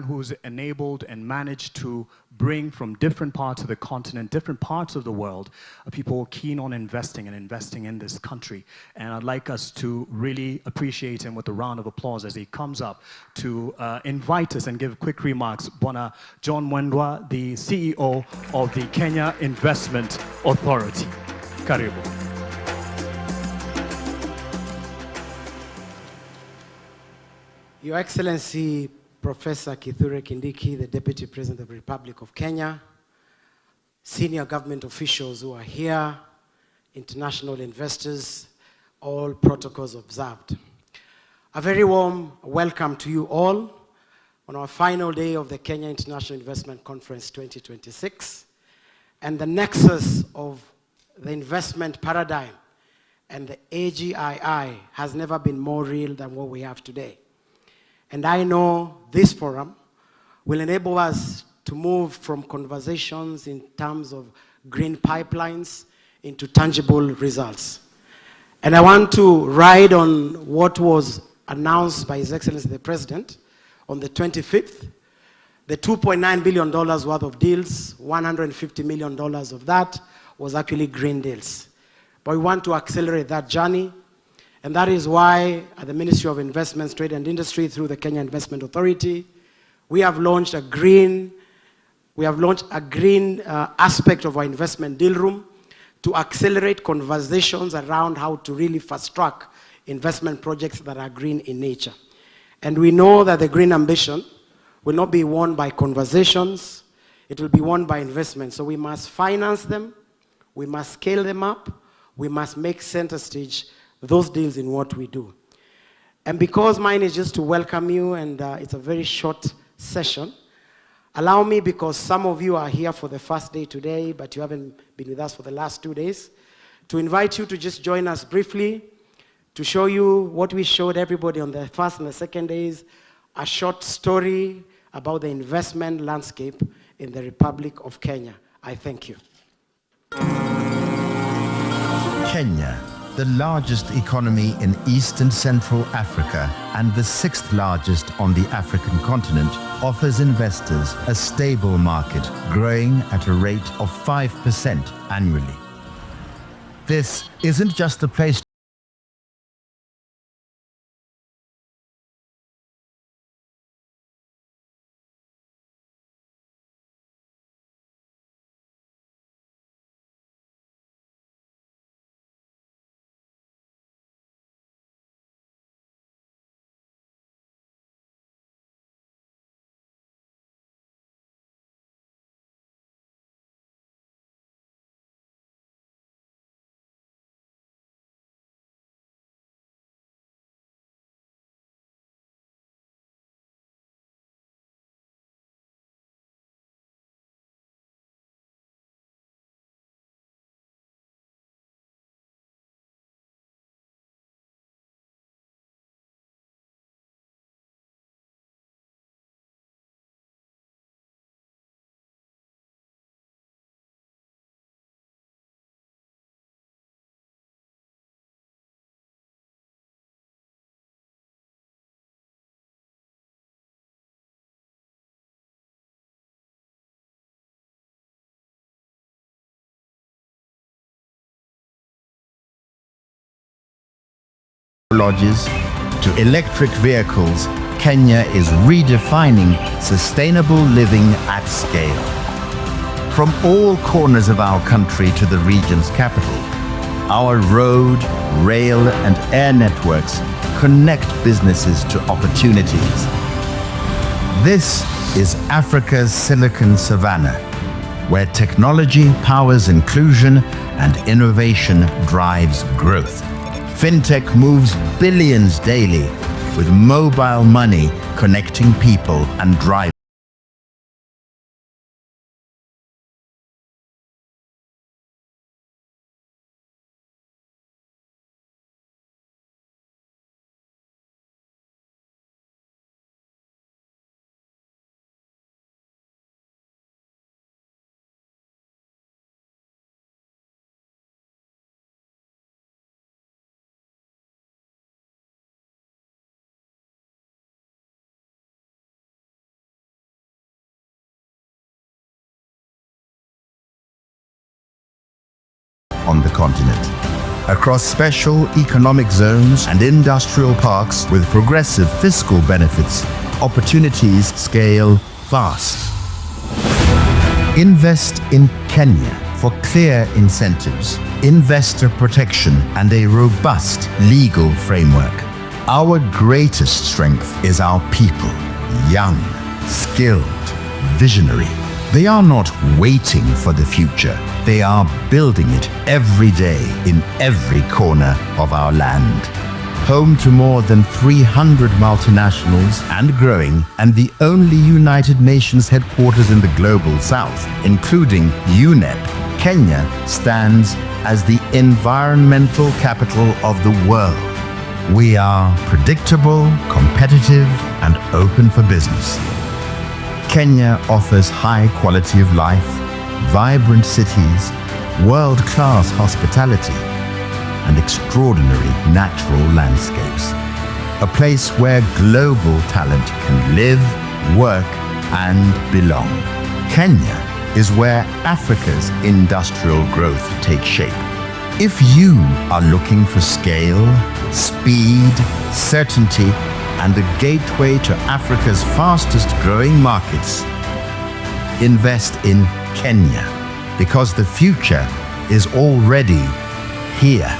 who's enabled and managed to bring from different parts of the continent, different parts of the world, people keen on investing and investing in this country. And I'd like us to really appreciate him with a round of applause as he comes up to invite us and give quick remarks. Bwana John Mwendwa, the CEO of the Kenya Investment Authority. Karibu. Your Excellency, Professor Kithure Kindiki, the Deputy President of the Republic of Kenya, senior government officials who are here, international investors, all protocols observed. A very warm welcome to you all on our final day of the Kenya International Investment Conference 2026, and the nexus of the investment paradigm and the AGII has never been more real than what we have today. And I know this forum will enable us to move from conversations in terms of green pipelines into tangible results. And I want to ride on what was announced by His Excellency the President on the 25th, the $2.9 billion worth of deals, $150 million of that was actually green deals. But we want to accelerate that journey. And that is why at the Ministry of Investments, Trade and Industry, through the Kenya Investment Authority, we have launched a green aspect of our investment deal room to accelerate conversations around how to really fast track investment projects that are green in nature. And we know that the green ambition will not be won by conversations, it will be won by investment. So we must finance them, we must scale them up, we must make center stage those deals in what we do. And because mine is just to welcome you, and it's a very short session, allow me, because some of you are here for the first day today, but you haven't been with us for the last 2 days, to invite you to just join us briefly to show you what we showed everybody on the first and the second days, a short story about the investment landscape in the Republic of Kenya. I thank you. Kenya, the largest economy in East and Central Africa and the 6th largest on the African continent, offers investors a stable market growing at a rate of 5% annually. This isn't just a place lodges to electric vehicles, Kenya is redefining sustainable living at scale. From all corners of our country to the region's capital, our road, rail, and air networks connect businesses to opportunities. This is Africa's Silicon Savannah, where technology powers inclusion and innovation drives growth. Fintech moves billions daily, with mobile money connecting people and driving on the continent. Across special economic zones and industrial parks with progressive fiscal benefits, opportunities scale fast. Invest in Kenya for clear incentives, investor protection, and a robust legal framework. Our greatest strength is our people, young, skilled, visionary. They are not waiting for the future. They are building it every day in every corner of our land. Home to more than 300 multinationals and growing, and the only United Nations headquarters in the global south, including UNEP, Kenya stands as the environmental capital of the world. We are predictable, competitive, and open for business. Kenya offers high quality of life, vibrant cities, world-class hospitality, and extraordinary natural landscapes. A place where global talent can live, work, and belong. Kenya is where Africa's industrial growth takes shape. If you are looking for scale, speed, certainty, and a gateway to Africa's fastest growing markets, invest in Kenya, because the future is already here.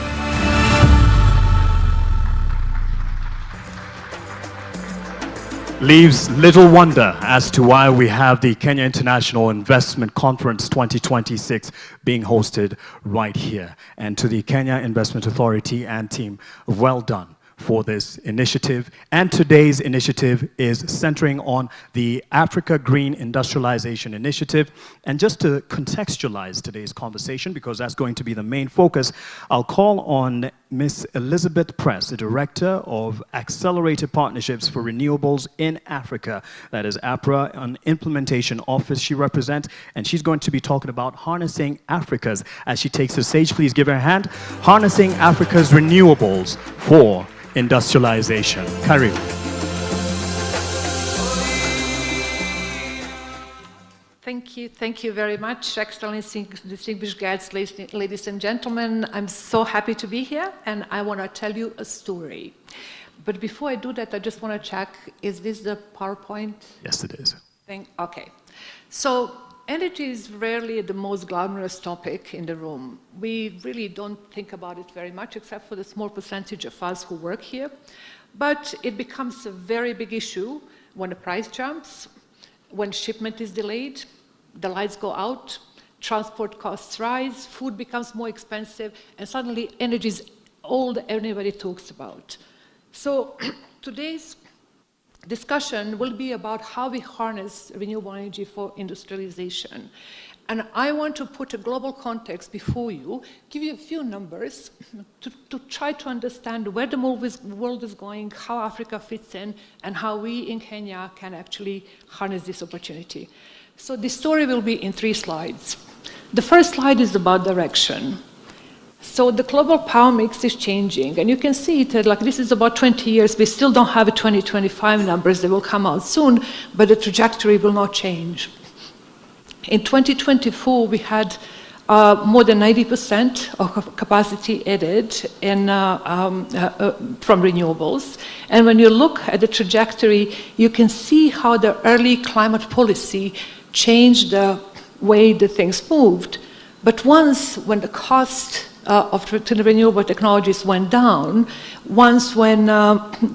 Leaves little wonder as to why we have the Kenya International Investment Conference 2026 being hosted right here. And to the Kenya Investment Authority and team, well done for this initiative. And today's initiative is centering on the Africa Green Industrialization Initiative. And just to contextualize today's conversation, because that's going to be the main focus, I'll call on Ms. Elizabeth Press, the Director of Accelerated Partnerships for Renewables in Africa. That is APRA, an implementation office she represents, and she's going to be talking about harnessing Africa's, as she takes the stage, please give her a hand, harnessing Africa's renewables for industrialization. Karibu. Thank you very much, Excellency, distinguished guests, ladies and gentlemen. I'm so happy to be here, and I want to tell you a story. But before I do that, I just want to check, is this the PowerPoint? Yes, it is. Okay. So energy is rarely the most glamorous topic in the room. We really don't think about it very much, except for the small percentage of us who work here. But it becomes a very big issue when the price jumps, when shipment is delayed, the lights go out, transport costs rise, food becomes more expensive, and suddenly energy is all that anybody talks about. So today's discussion will be about how we harness renewable energy for industrialization. And I want to put a global context before you, give you a few numbers to try to understand where the world is going, how Africa fits in, and how we in Kenya can actually harness this opportunity. So this story will be in 3 slides. The first slide is about direction. So the global power mix is changing, and you can see it, like this is about 20 years. We still don't have 2025 numbers. They will come out soon, but the trajectory will not change. In 2024, we had more than 90% of capacity added from renewables. And when you look at the trajectory, you can see how the early climate policy changed the way the things moved. But once, when the cost of the renewable technologies went down, once when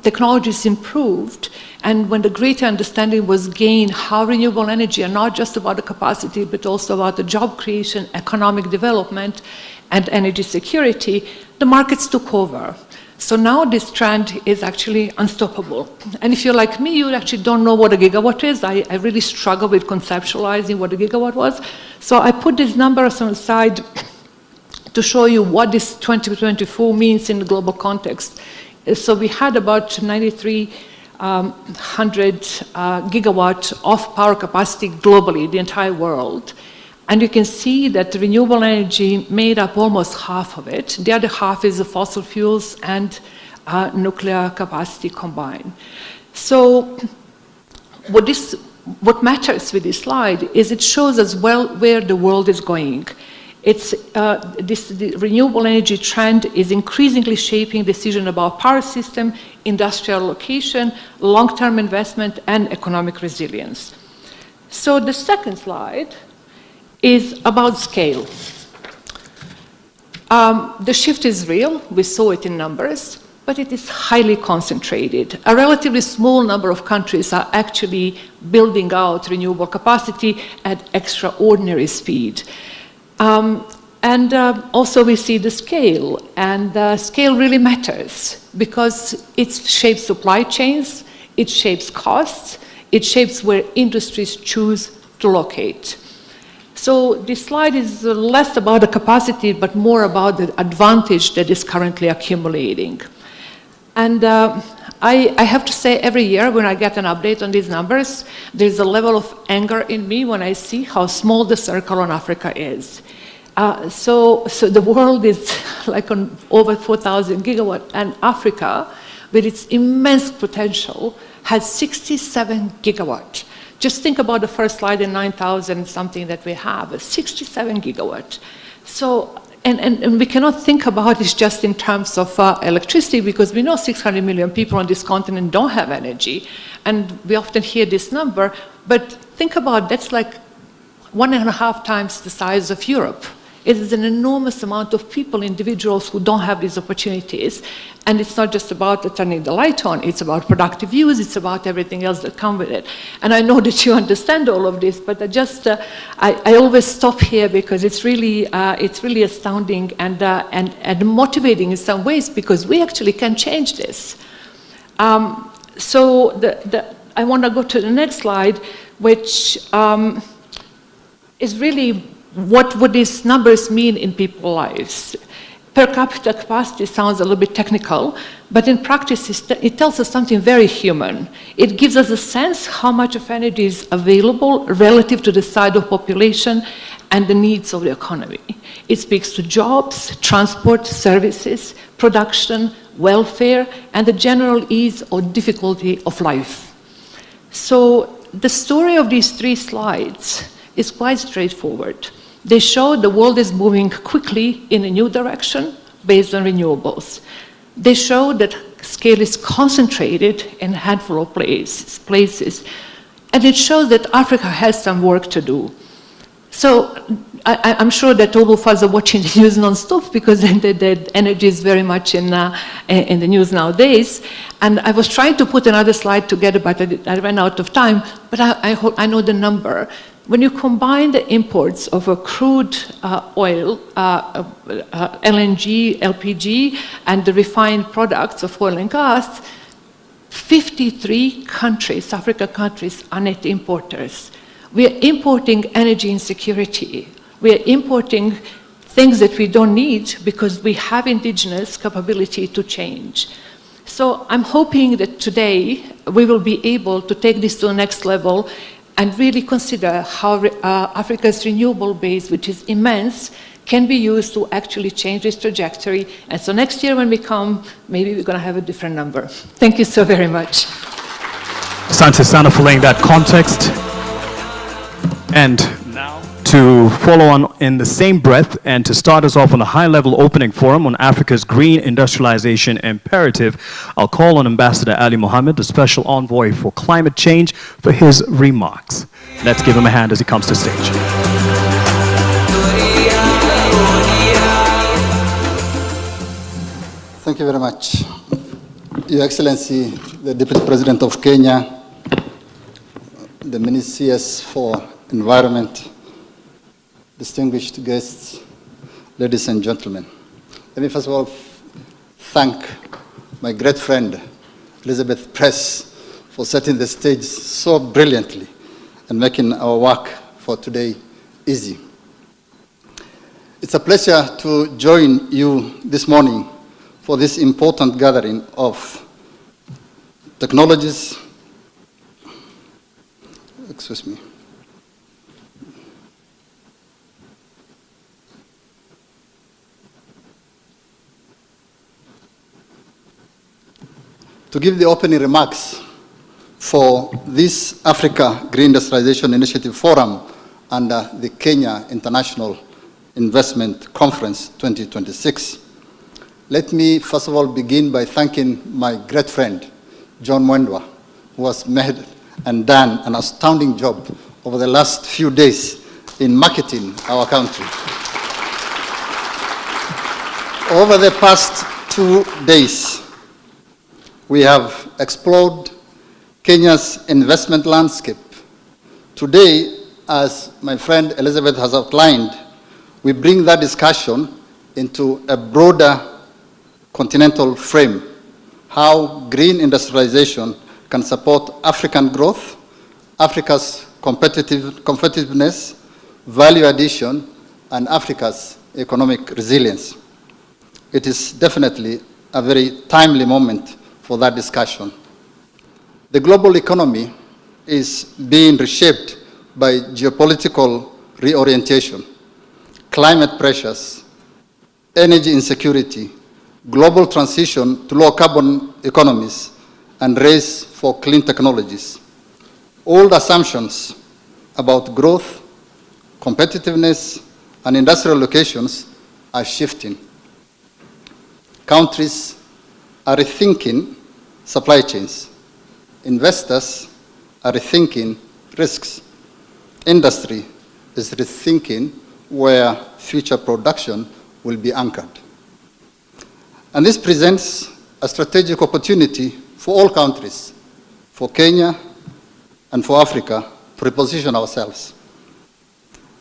technologies improved, and when the greater understanding was gained how renewable energy are not just about the capacity, but also about the job creation, economic development, and energy security, the markets took over. So now this trend is actually unstoppable. And if you're like me, you actually don't know what a gigawatt is. I really struggle with conceptualizing what a gigawatt was. So I put these numbers on the side to show you what this 2024 means in the global context. So we had about 9,300 gigawatt of power capacity globally, the entire world. And you can see that the renewable energy made up almost half of it. The other half is the fossil fuels and nuclear capacity combined. So what matters with this slide is it shows us well where the world is going. The renewable energy trend is increasingly shaping decisions about power system, industrial location, long-term investment, and economic resilience. So the second slide is about scale. The shift is real. We saw it in numbers, but it is highly concentrated. A relatively small number of countries are actually building out renewable capacity at extraordinary speed. Also we see the scale, and scale really matters because it shapes supply chains, it shapes costs, it shapes where industries choose to locate. So this slide is less about the capacity, but more about the advantage that is currently accumulating. And I have to say, every year when I get an update on these numbers, there's a level of anger in me when I see how small the circle on Africa is. So the world is like on over 4,000 gigawatts, and Africa, with its immense potential, has 67 gigawatts. Just think about the first slide in 9,000 something that we have, 67 gigawatts. So, and we cannot think about it just in terms of electricity, because we know 600 million people on this continent don't have energy. And we often hear this number, but think about that's like 1.5 times the size of Europe. It is an enormous amount of people, individuals who don't have these opportunities. And it's not just about turning the light on, it's about productive use, it's about everything else that comes with it. And I know that you understand all of this, but I always stop here because it's really astounding and motivating in some ways, because we actually can change this. So I want to go to the next slide, which is really what these numbers mean in people's lives. Per capita capacity sounds a little bit technical, but in practice it tells us something very human. It gives us a sense how much of energy is available relative to the size of population and the needs of the economy. It speaks to jobs, transport, services, production, welfare, and the general ease or difficulty of life. So the story of these 3 slides is quite straightforward. They show the world is moving quickly in a new direction based on renewables. They show that scale is concentrated in a handful of places. And it shows that Africa has some work to do. So I'm sure that all of us are watching the news non-stop, because the energy is very much in the news nowadays. And I was trying to put another slide together, but I ran out of time. But I know the number. When you combine the imports of crude oil, LNG, LPG, and the refined products of oil and gas, 53 countries, African countries, are net importers. We are importing energy insecurity. We are importing things that we don't need because we have indigenous capability to change. So I'm hoping that today we will be able to take this to the next level and really consider how Africa's renewable base, which is immense, can be used to actually change this trajectory. And so next year when we come, maybe we're going to have a different number. Thank you so very much. Asante sana for laying that context. And now to follow on in the same breath and to start us off on a high-level opening forum on Africa's green industrialization imperative, I'll call on Ambassador Ali Mohammed, the Special Envoy for Climate Change, for his remarks. Let's give him a hand as he comes to stage. Thank you very much. Your Excellency, the Deputy President of Kenya, the Ministers for Environment, distinguished guests, ladies and gentlemen. Let me first of all thank my great friend, Elizabeth Press, for setting the stage so brilliantly and making our work for today easy. It's a pleasure to join you this morning for this important gathering of technologies, excuse me, to give the opening remarks for this Africa Green Industrialization Initiative Forum under the Kenya International Investment Conference 2026. Let me first of all begin by thanking my great friend, John Mwendwa, who has made and done an astounding job over the last few days in marketing our country. Over the past 2 days, we have explored Kenya's investment landscape. Today, as my friend Elizabeth has outlined, we bring that discussion into a broader continental frame, how green industrialization can support African growth, Africa's competitiveness, value addition, and Africa's economic resilience. It is definitely a very timely moment for that discussion. The global economy is being reshaped by geopolitical reorientation, climate pressures, energy insecurity, global transition to low carbon economies, and race for clean technologies. Old assumptions about growth, competitiveness, and industrial locations are shifting. Countries are rethinking supply chains. Investors are rethinking risks. Industry is rethinking where future production will be anchored. And this presents a strategic opportunity for all countries, for Kenya and for Africa, to reposition ourselves.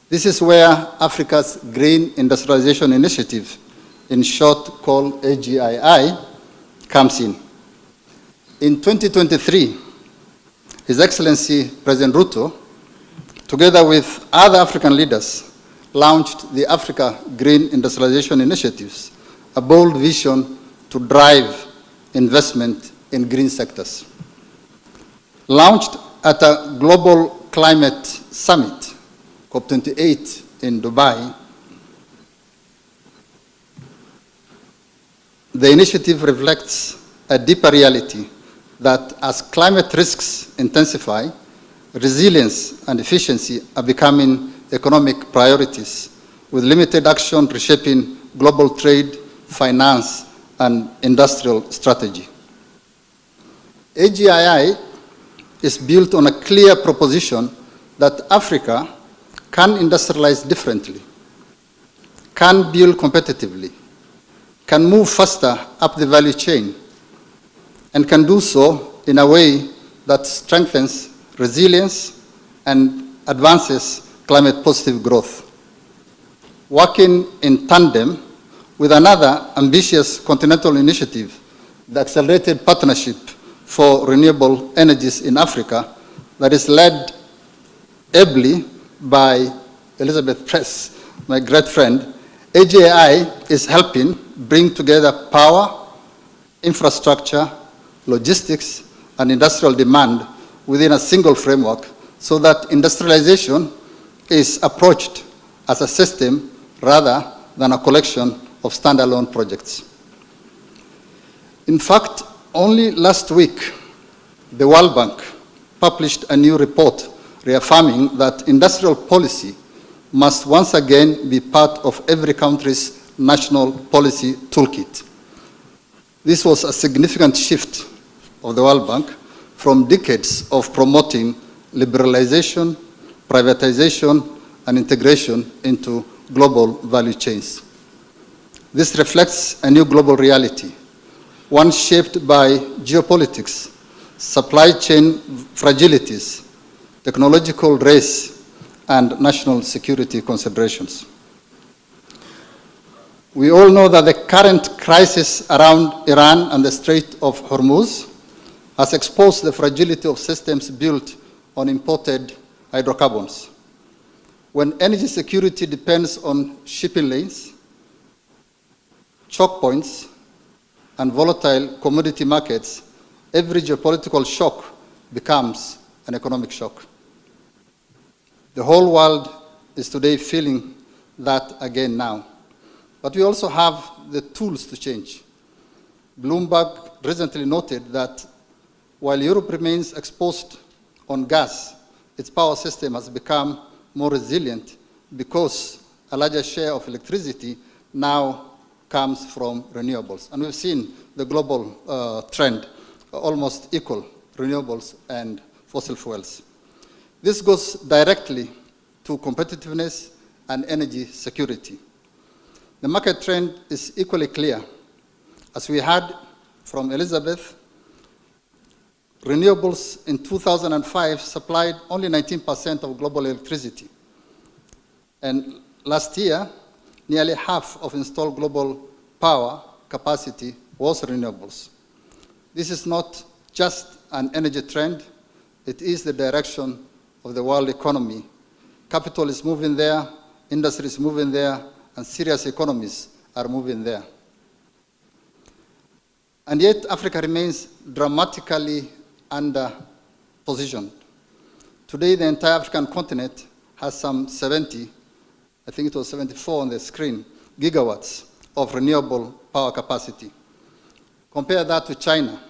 This is where Africa's Green Industrialization Initiative, in short called AGII, comes in. In 2023, His Excellency President Ruto, together with other African leaders, launched the Africa Green Industrialization Initiatives, a bold vision to drive investment in green sectors. Launched at a global climate summit, COP28 in Dubai, the initiative reflects a deeper reality that as climate risks intensify, resilience and efficiency are becoming economic priorities, with limited action reshaping global trade, finance, and industrial strategy. AGII is built on a clear proposition that Africa can industrialize differently, can build competitively, can move faster up the value chain, and can do so in a way that strengthens resilience and advances climate positive growth. Working in tandem with another ambitious continental initiative, the Accelerated Partnership for Renewable Energies in Africa, that is led ably by Elizabeth Press, my great friend. AGII is helping bring together power, infrastructure, logistics, and industrial demand within a single framework, so that industrialization is approached as a system rather than a collection of standalone projects. In fact, only last week, the World Bank published a new report reaffirming that industrial policy must once again be part of every country's national policy toolkit. This was a significant shift of the World Bank from decades of promoting liberalization, privatization, and integration into global value chains. This reflects a new global reality, one shaped by geopolitics, supply chain fragilities, technological race, and national security considerations. We all know that the current crisis around Iran and the Strait of Hormuz has exposed the fragility of systems built on imported hydrocarbons. When energy security depends on shipping lanes, choke points, and volatile commodity markets, every geopolitical shock becomes an economic shock. The whole world is today feeling that again now. But we also have the tools to change. Bloomberg recently noted that while Europe remains exposed on gas, its power system has become more resilient because a larger share of electricity now comes from renewables. And we've seen the global trend, almost equal, renewables and fossil fuels. This goes directly to competitiveness and energy security. The market trend is equally clear. As we heard from Elizabeth, renewables in 2005 supplied only 19% of global electricity. And last year, nearly half of installed global power capacity was renewables. This is not just an energy trend, it is the direction of the world economy. Capital is moving there, industry is moving there, and serious economies are moving there. And yet Africa remains dramatically under-positioned. Today, the entire African continent has some 70, I think it was 74 on the screen, gigawatts of renewable power capacity. Compare that to China,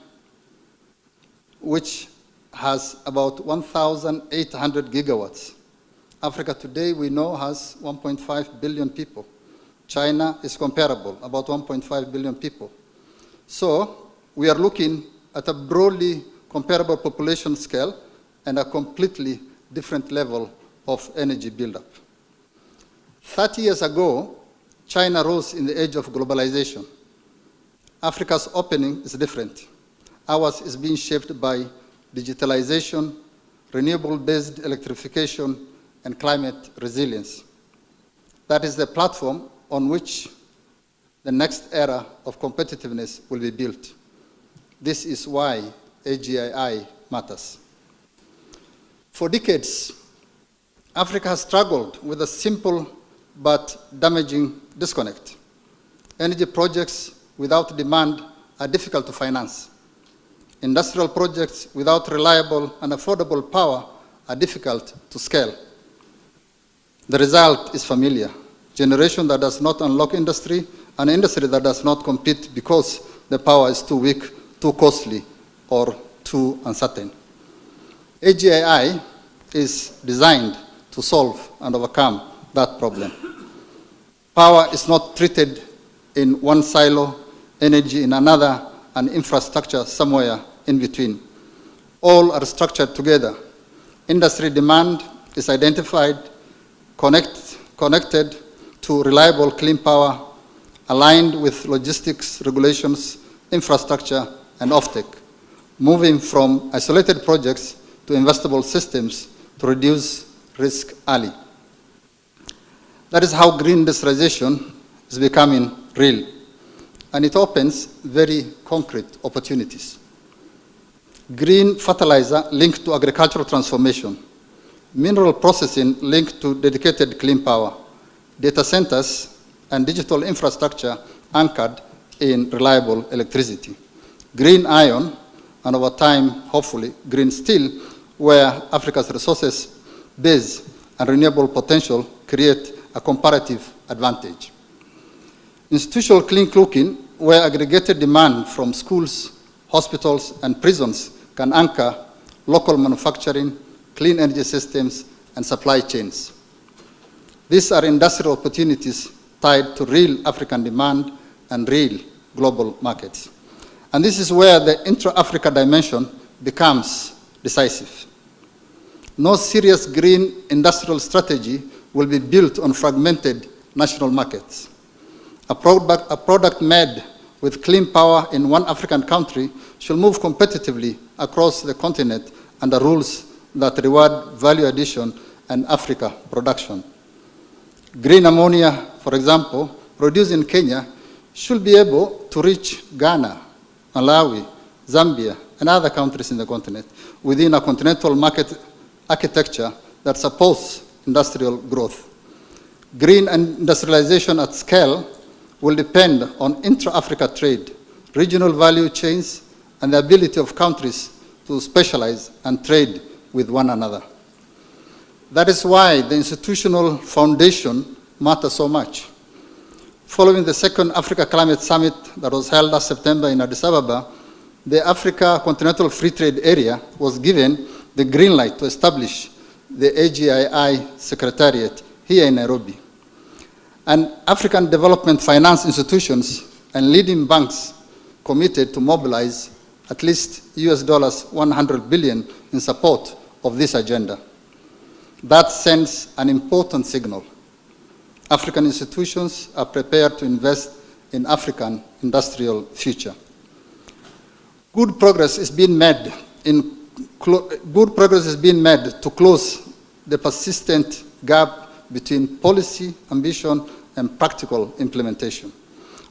which has about 1,800 gigawatts. Africa today, we know, has 1.5 billion people. China is comparable, about 1.5 billion people. So we are looking at a broadly comparable population scale and a completely different level of energy buildup. 30 years ago, China rose in the age of globalization. Africa's opening is different. Ours is being shaped by digitalization, renewable-based electrification, and climate resilience. That is the platform on which the next era of competitiveness will be built. This is why AGII matters. For decades, Africa has struggled with a simple but damaging disconnect. Energy projects without demand are difficult to finance. Industrial projects without reliable and affordable power are difficult to scale. The result is familiar. Generation that does not unlock industry, an industry that does not compete because the power is too weak, too costly, or too uncertain. AGII is designed to solve and overcome that problem. Power is not treated in one silo, energy in another, and infrastructure somewhere in between. All are structured together. Industry demand is identified, connected to reliable clean power, aligned with logistics regulations, infrastructure, and offtake, moving from isolated projects to investable systems to reduce risk early. That is how green industrialization is becoming real, and it opens very concrete opportunities. Green fertilizer linked to agricultural transformation, mineral processing linked to dedicated clean power, data centers and digital infrastructure anchored in reliable electricity, green iron, and over time, hopefully, green steel, where Africa's resources base and renewable potential create a comparative advantage. Institutional clean cooking, where aggregated demand from schools, hospitals, and prisons can anchor local manufacturing, clean energy systems, and supply chains. These are industrial opportunities tied to real African demand and real global markets. And this is where the intra-Africa dimension becomes decisive. No serious green industrial strategy will be built on fragmented national markets. A product made with clean power in one African country should move competitively across the continent under rules that reward value addition and Africa production. Green ammonia, for example, produced in Kenya, should be able to reach Ghana, Malawi, Zambia, and other countries in the continent within a continental market architecture that supports industrial growth. Green industrialization at scale will depend on intra-Africa trade, regional value chains, and the ability of countries to specialize and trade with one another. That is why the institutional foundation matters so much. Following the second Africa Climate Summit that was held last September in Addis Ababa, the Africa Continental Free Trade Area was given the green light to establish the AGII Secretariat here in Nairobi. and African development finance institutions and leading banks committed to mobilize at least US $100 billion in support of this agenda. That sends an important signal. African institutions are prepared to invest in African industrial future. Good progress is being made to close the persistent gap between policy ambition and practical implementation,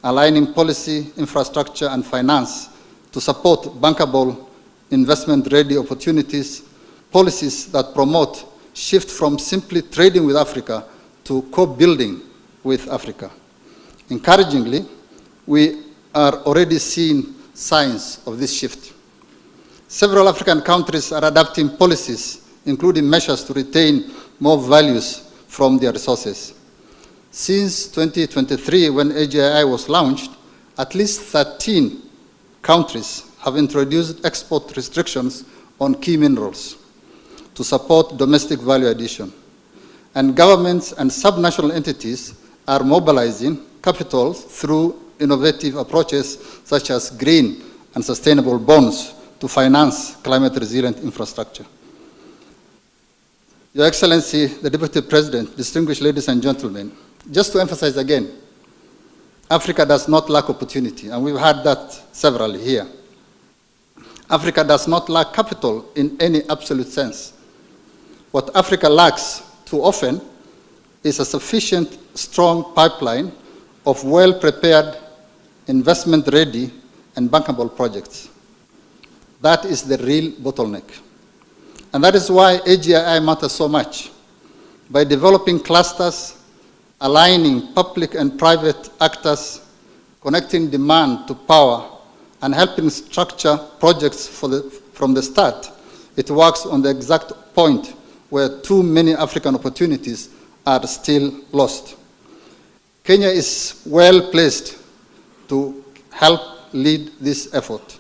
aligning policy, infrastructure, and finance to support bankable, investment-ready opportunities, policies that promote shift from simply trading with Africa to co-building with Africa. Encouragingly, we are already seeing signs of this shift. Several African countries are adopting policies, including measures to retain more values from their resources. Since 2023, when AGI was launched, at least 13 countries have introduced export restrictions on key minerals to support domestic value addition. And governments and subnational entities are mobilizing capital through innovative approaches such as green and sustainable bonds to finance climate-resilient infrastructure. Your Excellency, the Deputy President, distinguished ladies and gentlemen, just to emphasize again, Africa does not lack opportunity, and we've had that severally here. Africa does not lack capital in any absolute sense. What Africa lacks too often is a sufficient, strong pipeline of well-prepared, investment-ready, and bankable projects. That is the real bottleneck. And that is why AGI matters so much. By developing clusters, aligning public and private actors, connecting demand to power, and helping structure projects from the start, it works on the exact point where too many African opportunities are still lost. Kenya is well placed to help lead this effort.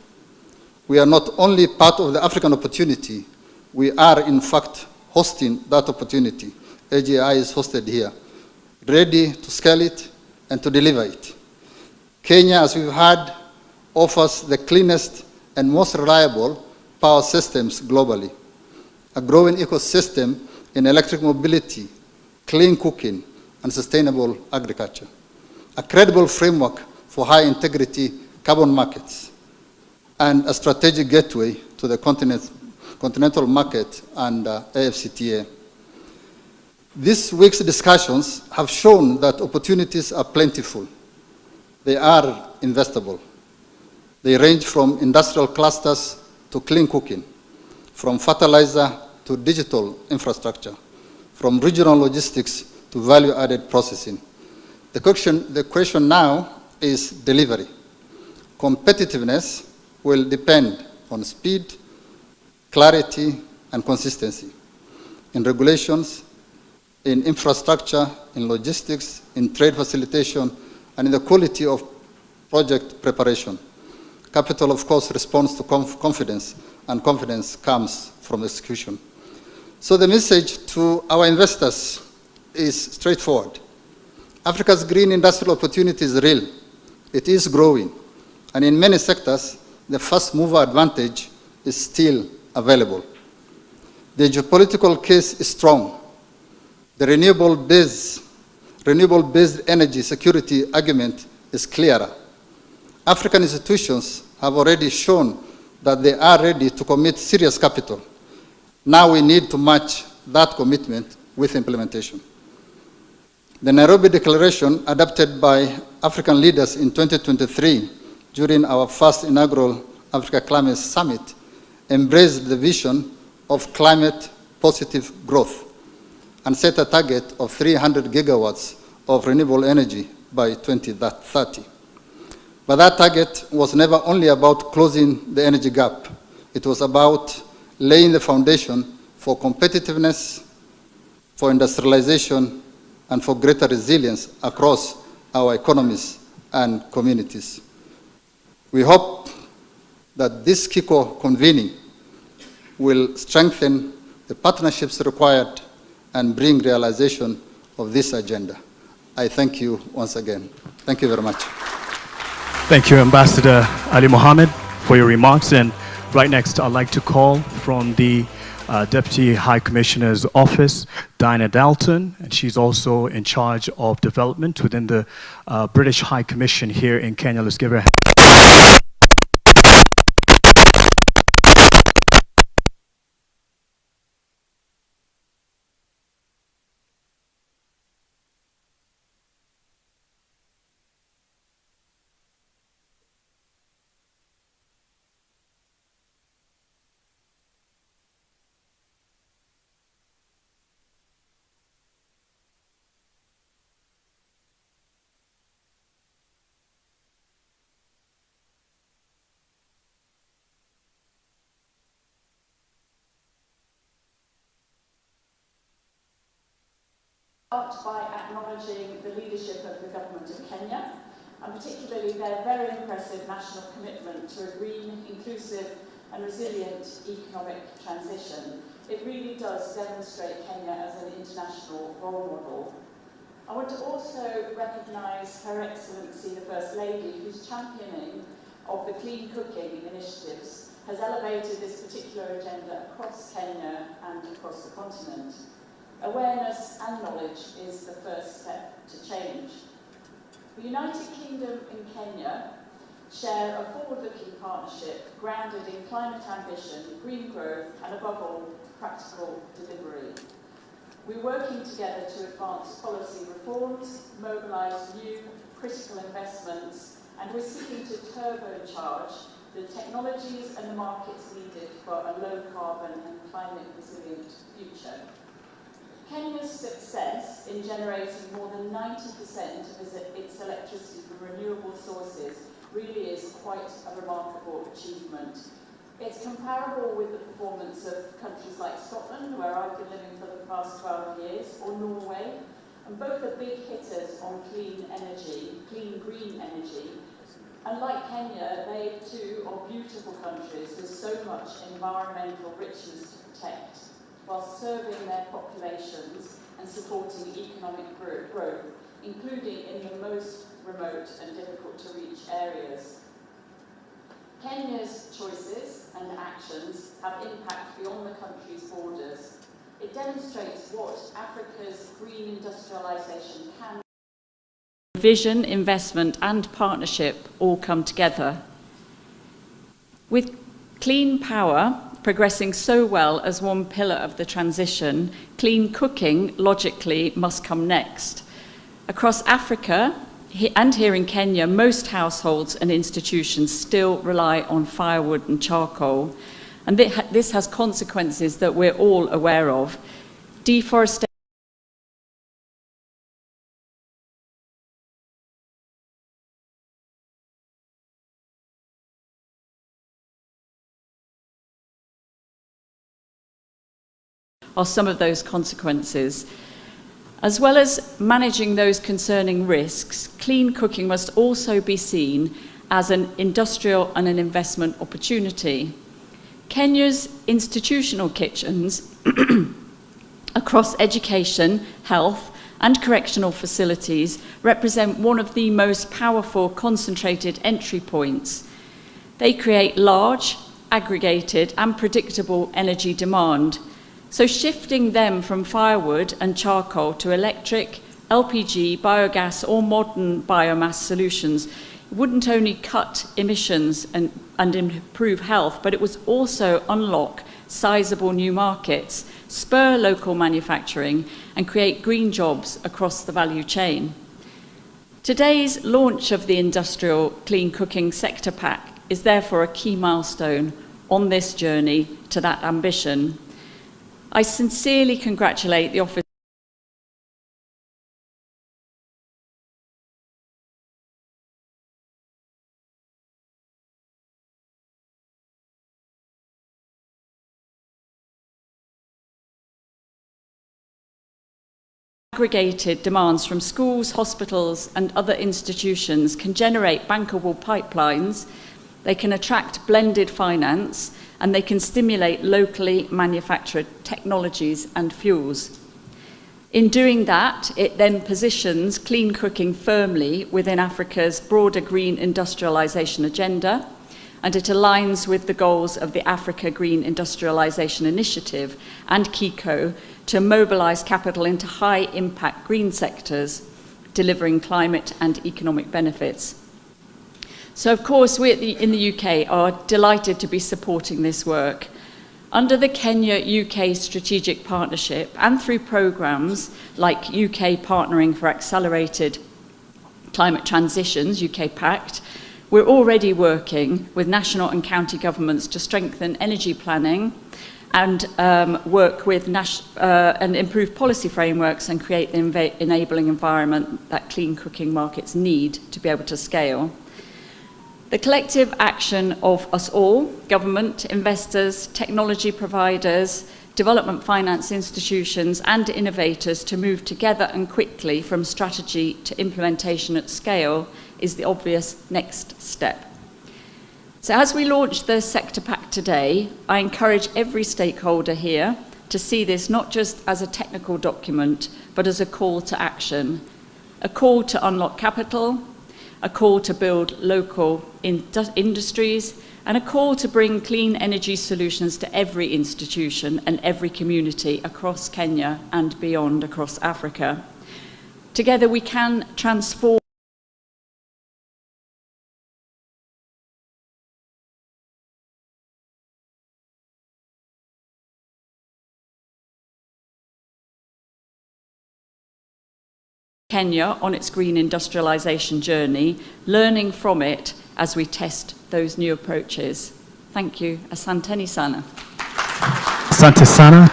We are not only part of the African opportunity, we are in fact hosting that opportunity. AGI is hosted here, ready to scale it and to deliver it. Kenya, as we've heard, offers the cleanest and most reliable power systems globally, a growing ecosystem in electric mobility, clean cooking, and sustainable agriculture, a credible framework for high-integrity carbon markets, and a strategic gateway to the continental market and AfCFTA. This week's discussions have shown that opportunities are plentiful. They are investable. They range from industrial clusters to clean cooking, from fertilizer to digital infrastructure, from regional logistics to value-added processing. The question now is delivery. Competitiveness will depend on speed, clarity, and consistency in regulations, in infrastructure, in logistics, in trade facilitation, and in the quality of project preparation. Capital, of course, responds to confidence, and confidence comes from execution. So the message to our investors is straightforward. Africa's green industrial opportunity is real. It is growing. And in many sectors, the first mover advantage is still available. The geopolitical case is strong. The renewable-based energy security argument is clearer. African institutions have already shown that they are ready to commit serious capital. Now we need to match that commitment with implementation. The Nairobi Declaration, adopted by African leaders in 2023 during our first inaugural Africa Climate Summit, embraced the vision of climate-positive growth and set a target of 300 gigawatts of renewable energy by 2030. But that target was never only about closing the energy gap. It was about laying the foundation for competitiveness, for industrialization, and for greater resilience across our economies and communities. We hope that this KICO convening will strengthen the partnerships required and bring realization of this agenda. I thank you once again. Thank you very much. Thank you, Ambassador Ali Mohammed, for your remarks. And right next, I'd like to call from the Deputy High Commissioner's Office, Diana Dalton, and she's also in charge of development within the British High Commission here in Kenya. Let's give her a hand. Start by acknowledging the leadership of the Government of Kenya, and particularly their very impressive national commitment to a green, inclusive and resilient economic transition. It really does demonstrate Kenya as an international role model. I want to also recognise Her Excellency the First Lady, whose championing of the clean cooking initiatives has elevated this particular agenda across Kenya and across the continent. Awareness and knowledge is the first step to change. The United Kingdom and Kenya share a forward-looking partnership grounded in climate ambition, green growth and above all, practical delivery. We're working together to advance policy reforms, mobilise new critical investments, and we're seeking to turbocharge the technologies and the markets needed for a low-carbon and climate-resilient future. Kenya's success in generating more than 90% of its electricity from renewable sources really is quite a remarkable achievement. It's comparable with the performance of countries like Scotland, where I've been living for the past 12 years, or Norway, and both are big hitters on clean energy, clean green energy. And like Kenya, they too are beautiful countries with so much environmental richness to protect, while serving their populations and supporting economic growth, including in the most remote and difficult to reach areas. Kenya's choices and actions have impact beyond the country's borders. It demonstrates what Africa's green industrialisation can. Vision, investment and partnership all come together. With clean power progressing so well as one pillar of the transition, clean cooking logically must come next. Across Africa and here in Kenya, most households and institutions still rely on firewood and charcoal, and this has consequences that we're all aware of. Deforestation are some of those consequences. As well as managing those concerning risks, clean cooking must also be seen as an industrial and an investment opportunity. Kenya's institutional kitchens across education, health and correctional facilities represent one of the most powerful concentrated entry points. They create large, aggregated and predictable energy demand. So shifting them from firewood and charcoal to electric, LPG, biogas or modern biomass solutions wouldn't only cut emissions and improve health, but it would also unlock sizable new markets, spur local manufacturing and create green jobs across the value chain. Today's launch of the Industrial Clean Cooking Sector Pack is therefore a key milestone on this journey to that ambition. I sincerely congratulate the Office aggregated demands from schools, hospitals and other institutions can generate bankable pipelines, they can attract blended finance, and they can stimulate locally manufactured technologies and fuels. In doing that, it then positions clean cooking firmly within Africa's broader green industrialisation agenda, and it aligns with the goals of the Africa Green Industrialisation Initiative and KICO to mobilise capital into high-impact green sectors, delivering climate and economic benefits. So, of course, we in the UK are delighted to be supporting this work. Under the Kenya-UK Strategic Partnership and through programmes like UK Partnering for Accelerated Climate Transitions, UK Pact, we're already working with national and county governments to strengthen energy planning and work with and improve policy frameworks and create the enabling environment that clean cooking markets need to be able to scale. The collective action of us all, government, investors, technology providers, development finance institutions and innovators to move together and quickly from strategy to implementation at scale is the obvious next step. So as we launch the Sector Pact today, I encourage every stakeholder here to see this not just as a technical document, but as a call to action, a call to unlock capital, a call to build local industries, and a call to bring clean energy solutions to every institution and every community across Kenya and beyond across Africa. Together we can transform Kenya on its green industrialisation journey, learning from it as we test those new approaches. Thank you. Asanteni sana. Asante sana.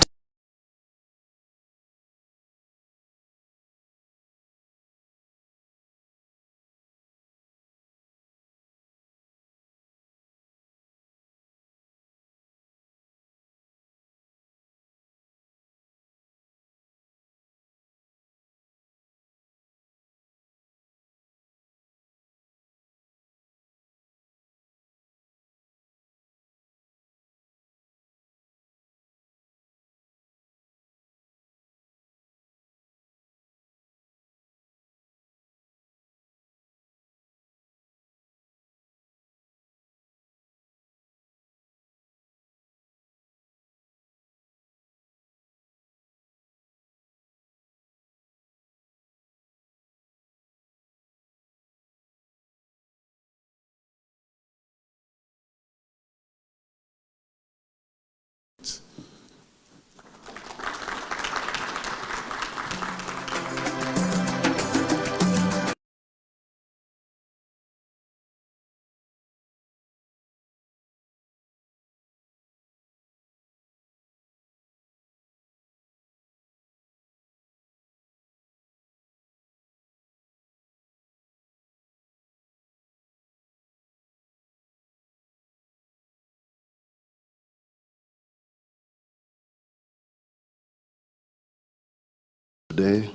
Today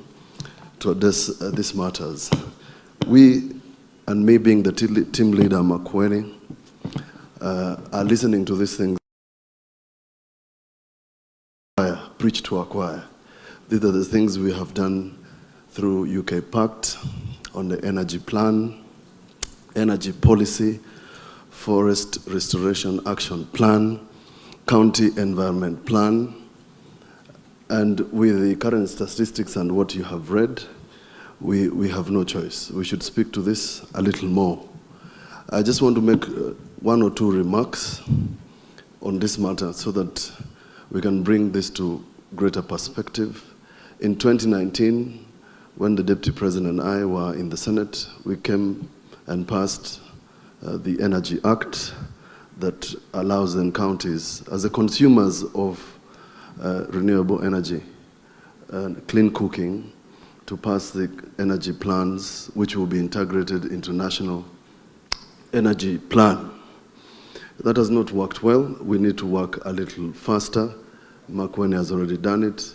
to address these matters. We, and me being the team leader, makwiny, are listening to these things. Preach to acquire. These are the things we have done through UK Pact on the energy plan, energy policy, forest restoration action plan, county environment plan. And with the current statistics and what you have read, we have no choice. We should speak to this a little more. I just want to make one or two remarks on this matter so that we can bring this to greater perspective. In 2019, when the Deputy President and I were in the Senate, we came and passed the Energy Act that allows then counties, as the consumers of renewable energy and clean cooking, to pass the energy plans which will be integrated into national energy plan. That has not worked well. We need to work a little faster. Makwiny has already done it.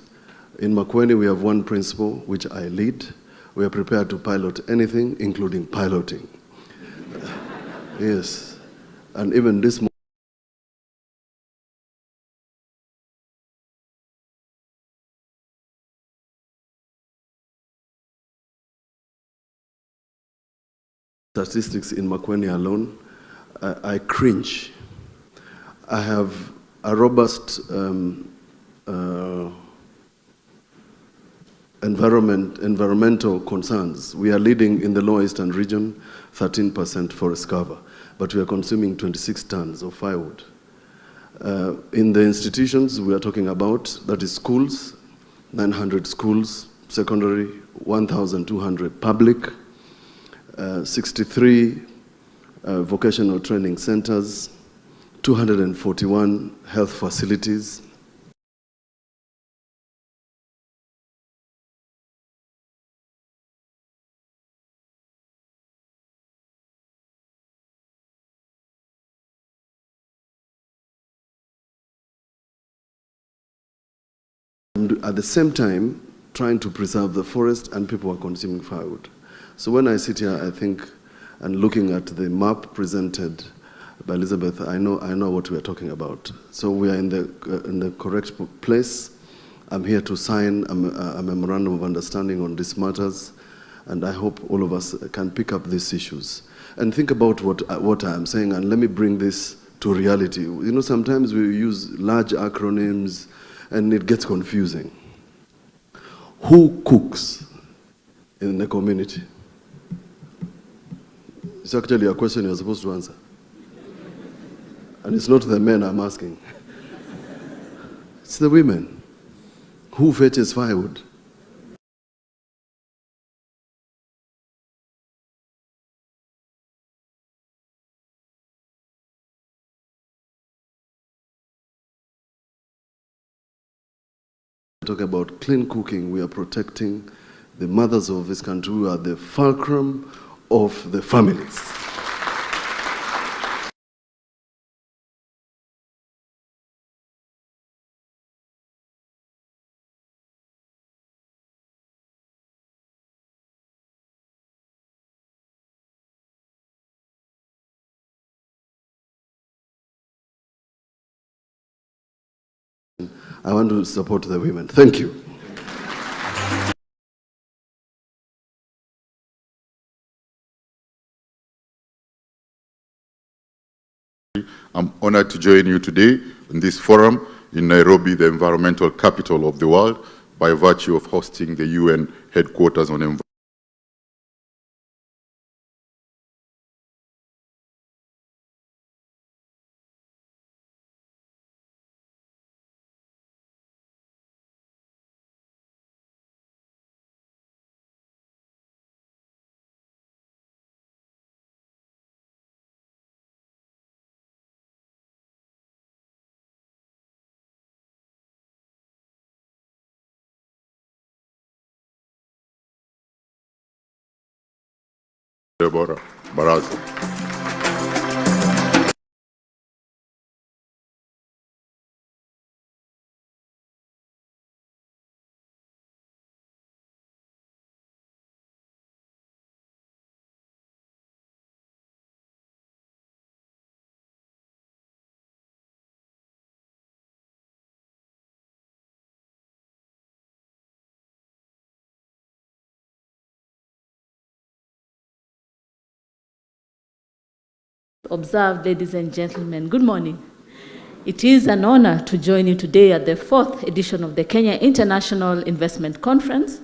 In Makwiny, we have one principle which I lead. We are prepared to pilot anything, including piloting. Yes, and even this Statistics in makwiny alone, I cringe. I have a robust environmental concerns. We are leading in the Lower Eastern region, 13% forest cover, but we are consuming 26 tons of firewood. In the institutions we are talking about, that is schools, 900 schools, secondary, 1,200 public, 63 vocational training centers, 241 health facilities. And at the same time, trying to preserve the forest, and people are consuming firewood. So when I sit here, I think, and looking at the map presented by Elizabeth, I know what we are talking about. So we are in the correct place. I'm here to sign a memorandum of understanding on these matters, and I hope all of us can pick up these issues and think about what I am saying, and let me bring this to reality. You know, sometimes we use large acronyms, and it gets confusing. Who cooks in the community? It's actually a question you're supposed to answer. And it's not the men I'm asking. It's the women. Who fetches firewood? Talk about clean cooking, we are protecting the mothers of this country who are the fulcrum of the families. I want to support the women. Thank you. I'm honored to join you today in this forum in Nairobi, the environmental capital of the world, by virtue of hosting the UN headquarters on environment. Baraza. Observed, ladies and gentlemen, good morning. It is an honor to join you today at the 4th edition of the Kenya International Investment Conference.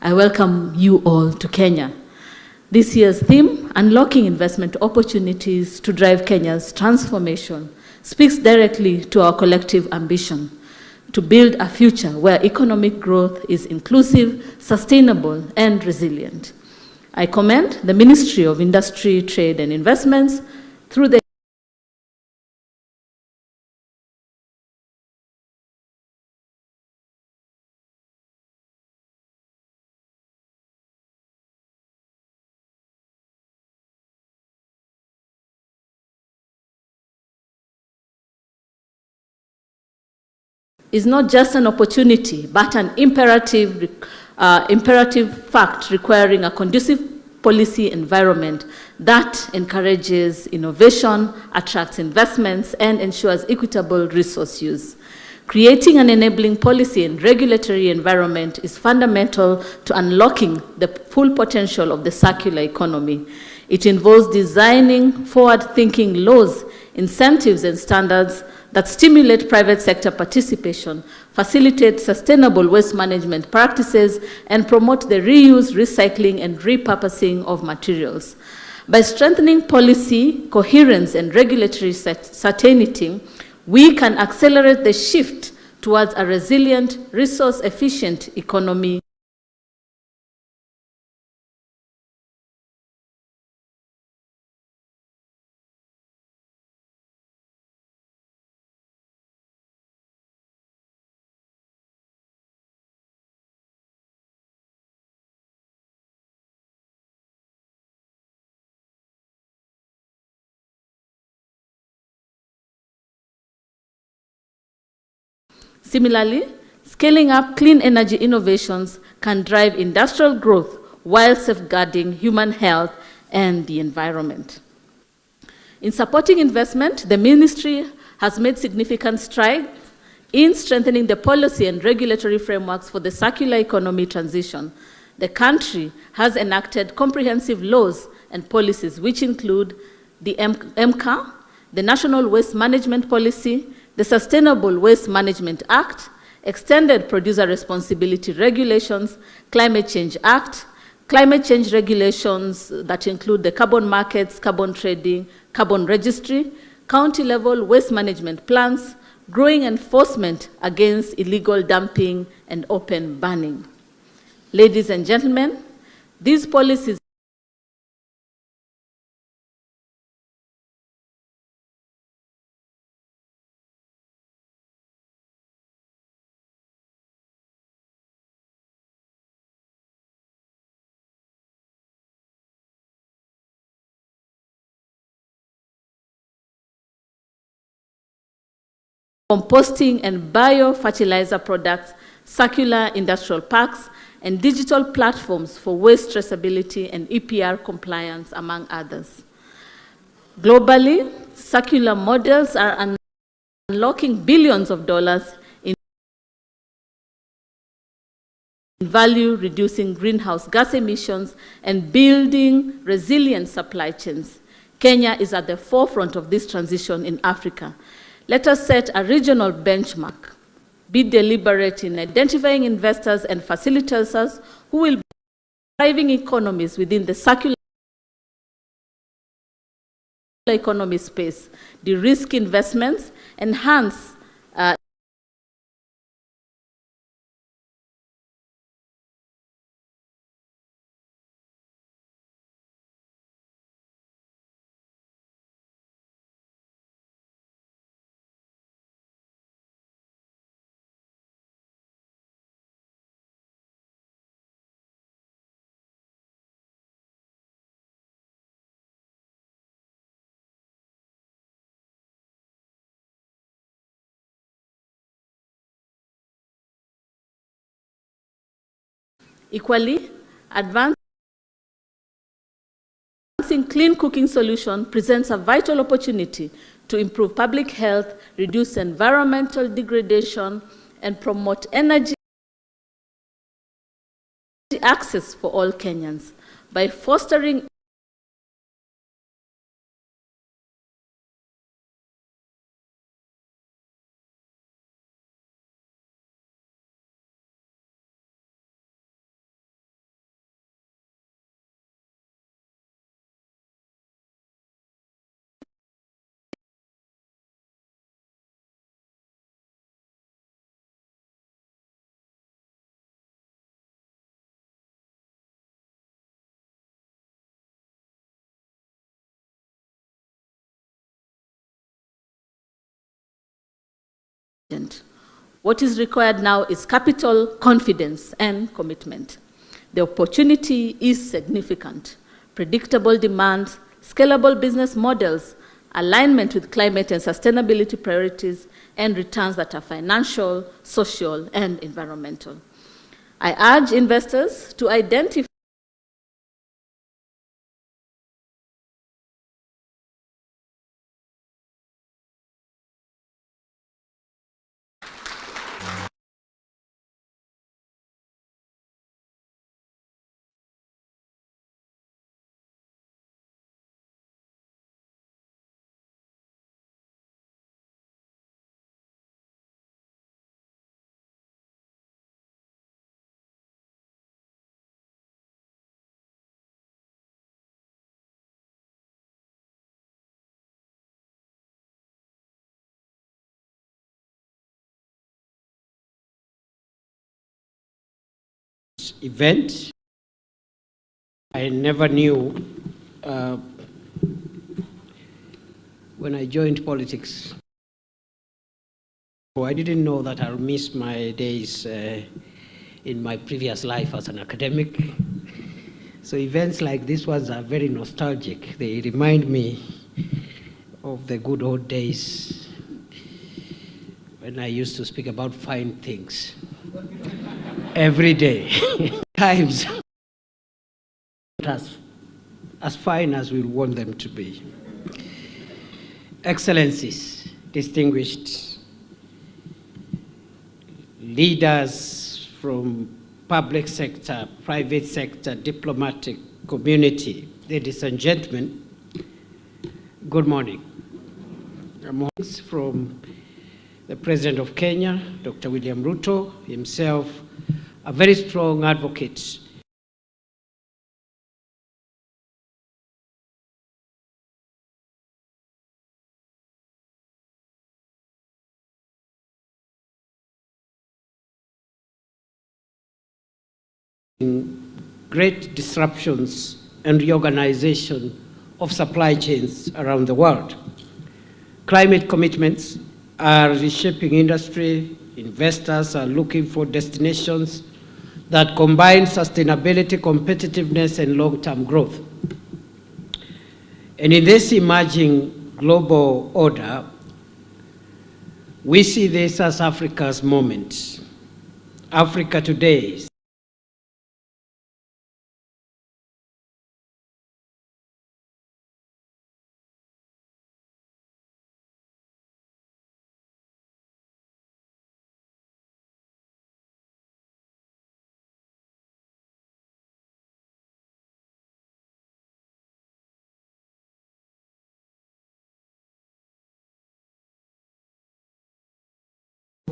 I welcome you all to Kenya. This year's theme, Unlocking Investment Opportunities to Drive Kenya's Transformation, speaks directly to our collective ambition to build a future where economic growth is inclusive, sustainable, and resilient. I commend the Ministry of Industry, Trade and Investments through the is not just an opportunity, but an imperative fact requiring a conducive policy environment that encourages innovation, attracts investments, and ensures equitable resource use. Creating an enabling policy and regulatory environment is fundamental to unlocking the full potential of the circular economy. It involves designing forward-thinking laws, incentives, and standards that stimulate private sector participation, facilitate sustainable waste management practices, and promote the reuse, recycling, and repurposing of materials. By strengthening policy, coherence, and regulatory certainty, we can accelerate the shift towards a resilient, resource-efficient economy. Similarly, scaling up clean energy innovations can drive industrial growth while safeguarding human health and the environment. In supporting investment, the ministry has made significant strides in strengthening the policy and regulatory frameworks for the circular economy transition. The country has enacted comprehensive laws and policies which include the MCA, the National Waste Management Policy, the Sustainable Waste Management Act, Extended Producer Responsibility Regulations, Climate Change Act, climate change regulations that include the carbon markets, carbon trading, carbon registry, county-level waste management plans, growing enforcement against illegal dumping and open burning. Ladies and gentlemen, these policies composting and biofertilizer products, circular industrial parks, and digital platforms for waste traceability and EPR compliance, among others. Globally, circular models are unlocking billions of dollars in value, reducing greenhouse gas emissions, and building resilient supply chains. Kenya is at the forefront of this transition in Africa. Let us set a regional benchmark, be deliberate in identifying investors and facilitators who will be driving economies within the circular economy space, de-risk investments, enhance equally, advancing clean cooking solution presents a vital opportunity to improve public health, reduce environmental degradation, and promote energy access for all Kenyans. By fostering what is required now is capital, confidence, and commitment. The opportunity is significant. Predictable demand, scalable business models, alignment with climate and sustainability priorities, and returns that are financial, social, and environmental. I urge investors to identify event. I never knew when I joined politics. I didn't know that I'll miss my days in my previous life as an academic. So events like this ones are very nostalgic. They remind me of the good old days when I used to speak about fine things every day. Times as fine as we want them to be. Excellencies, distinguished leaders from public sector, private sector, diplomatic community, ladies and gentlemen, good morning. I'm from the President of Kenya, Dr. William Ruto, himself a very strong advocate great disruptions and reorganization of supply chains around the world. Climate commitments are reshaping industry. Investors are looking for destinations that combine sustainability, competitiveness, and long-term growth. And in this emerging global order, we see this as Africa's moment. Africa today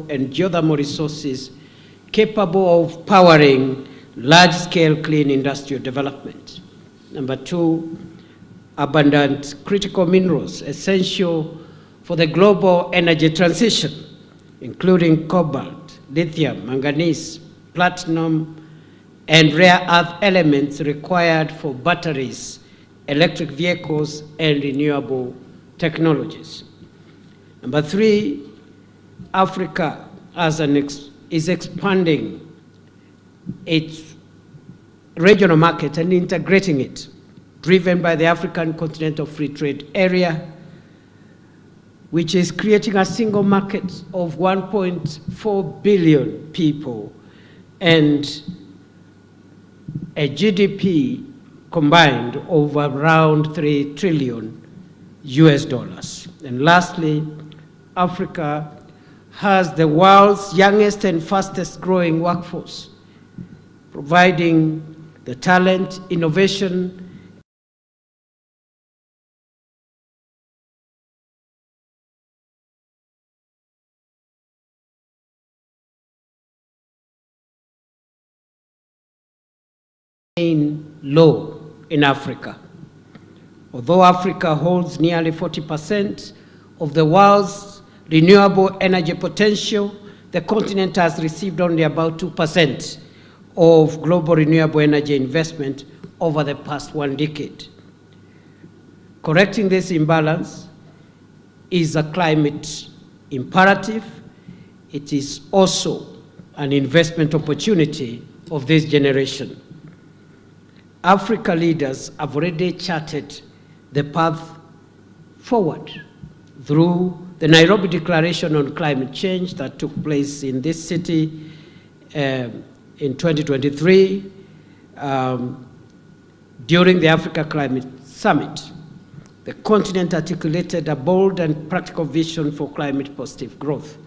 and geothermal resources capable of powering large-scale clean industrial development. Number two, abundant critical minerals essential for the global energy transition, including cobalt, lithium, manganese, platinum, and rare earth elements required for batteries, electric vehicles, and renewable technologies. Number three, Africa is expanding its regional market and integrating it, driven by the African Continental Free Trade Area, which is creating a single market of 1.4 billion people and a GDP combined of around 3 trillion US dollars. And lastly, Africa has the world's youngest and fastest growing workforce, providing the talent, innovation, low in Africa. Although Africa holds nearly 40% of the world's renewable energy potential, the continent has received only about 2% of global renewable energy investment over the past 1 decade. Correcting this imbalance is a climate imperative. It is also an investment opportunity of this generation. Africa leaders have already charted the path forward through the Nairobi Declaration on Climate Change that took place in this city in 2023 during the Africa Climate Summit. The continent articulated a bold and practical vision for climate positive growth.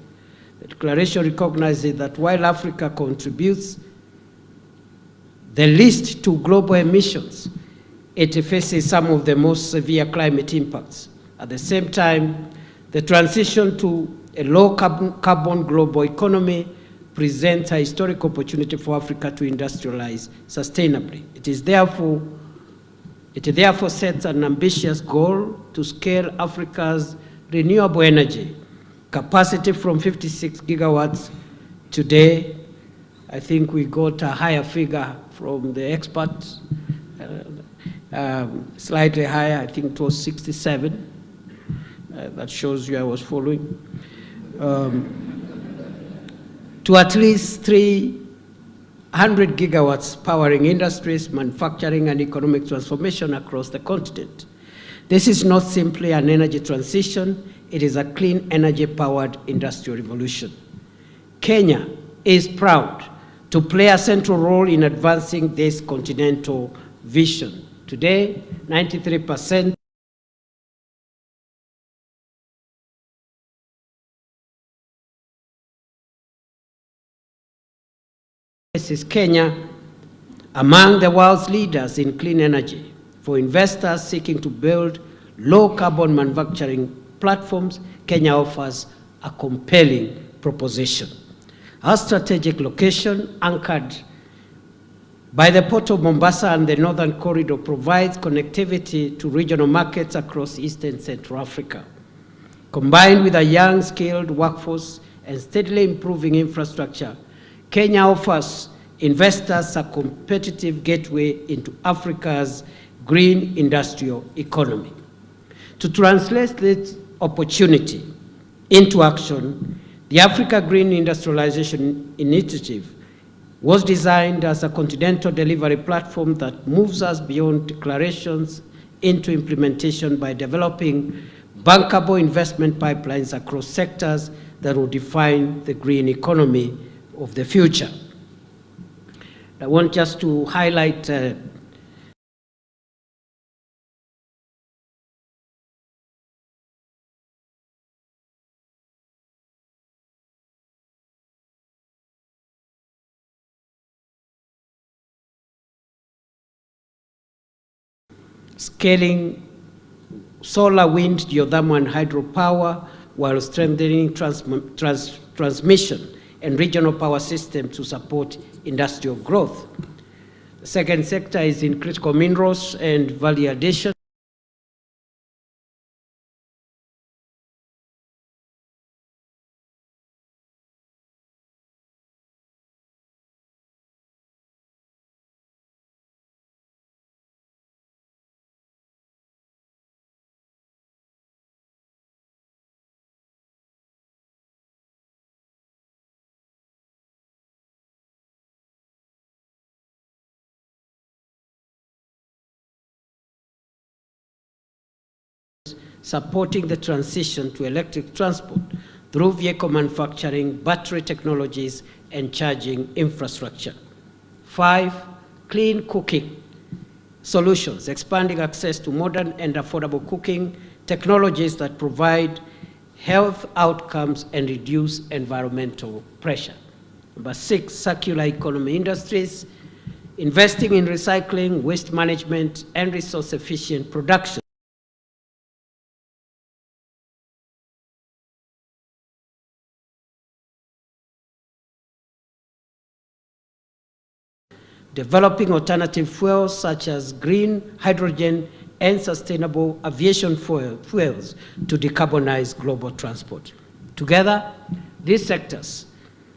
The declaration recognizes that while Africa contributes the least to global emissions, it faces some of the most severe climate impacts. At the same time, the transition to a low carbon global economy presents a historic opportunity for Africa to industrialize sustainably. It therefore sets an ambitious goal to scale Africa's renewable energy capacity from 56 gigawatts today I think we got a higher figure from the experts, slightly higher. I think it was 67. That shows you I was following. To at least 300 gigawatts powering industries, manufacturing, and economic transformation across the continent. This is not simply an energy transition, it is a clean energy-powered industrial revolution. Kenya is proud to play a central role in advancing this continental vision. Today, 93% is Kenya among the world's leaders in clean energy. For investors seeking to build low-carbon manufacturing platforms, Kenya offers a compelling proposition. Our strategic location, anchored by the port of Mombasa and the Northern Corridor, provides connectivity to regional markets across East and Central Africa. Combined with a young, skilled workforce and steadily improving infrastructure, Kenya offers investors a competitive gateway into Africa's green industrial economy. To translate this opportunity into action, the Africa Green Industrialization Initiative was designed as a continental delivery platform that moves us beyond declarations into implementation by developing bankable investment pipelines across sectors that will define the green economy of the future. I want just to highlight scaling solar, wind, geothermal, and hydropower while strengthening transmission and regional power systems to support industrial growth. The second sector is in critical minerals and value addition. Supporting the transition to electric transport through vehicle manufacturing, battery technologies, and charging infrastructure. 5, clean cooking solutions, expanding access to modern and affordable cooking technologies that provide health outcomes and reduce environmental pressure. Number 6, circular economy industries, investing in recycling, waste management, and resource-efficient production. Developing alternative fuels such as green hydrogen and sustainable aviation fuels to decarbonize global transport. Together, these sectors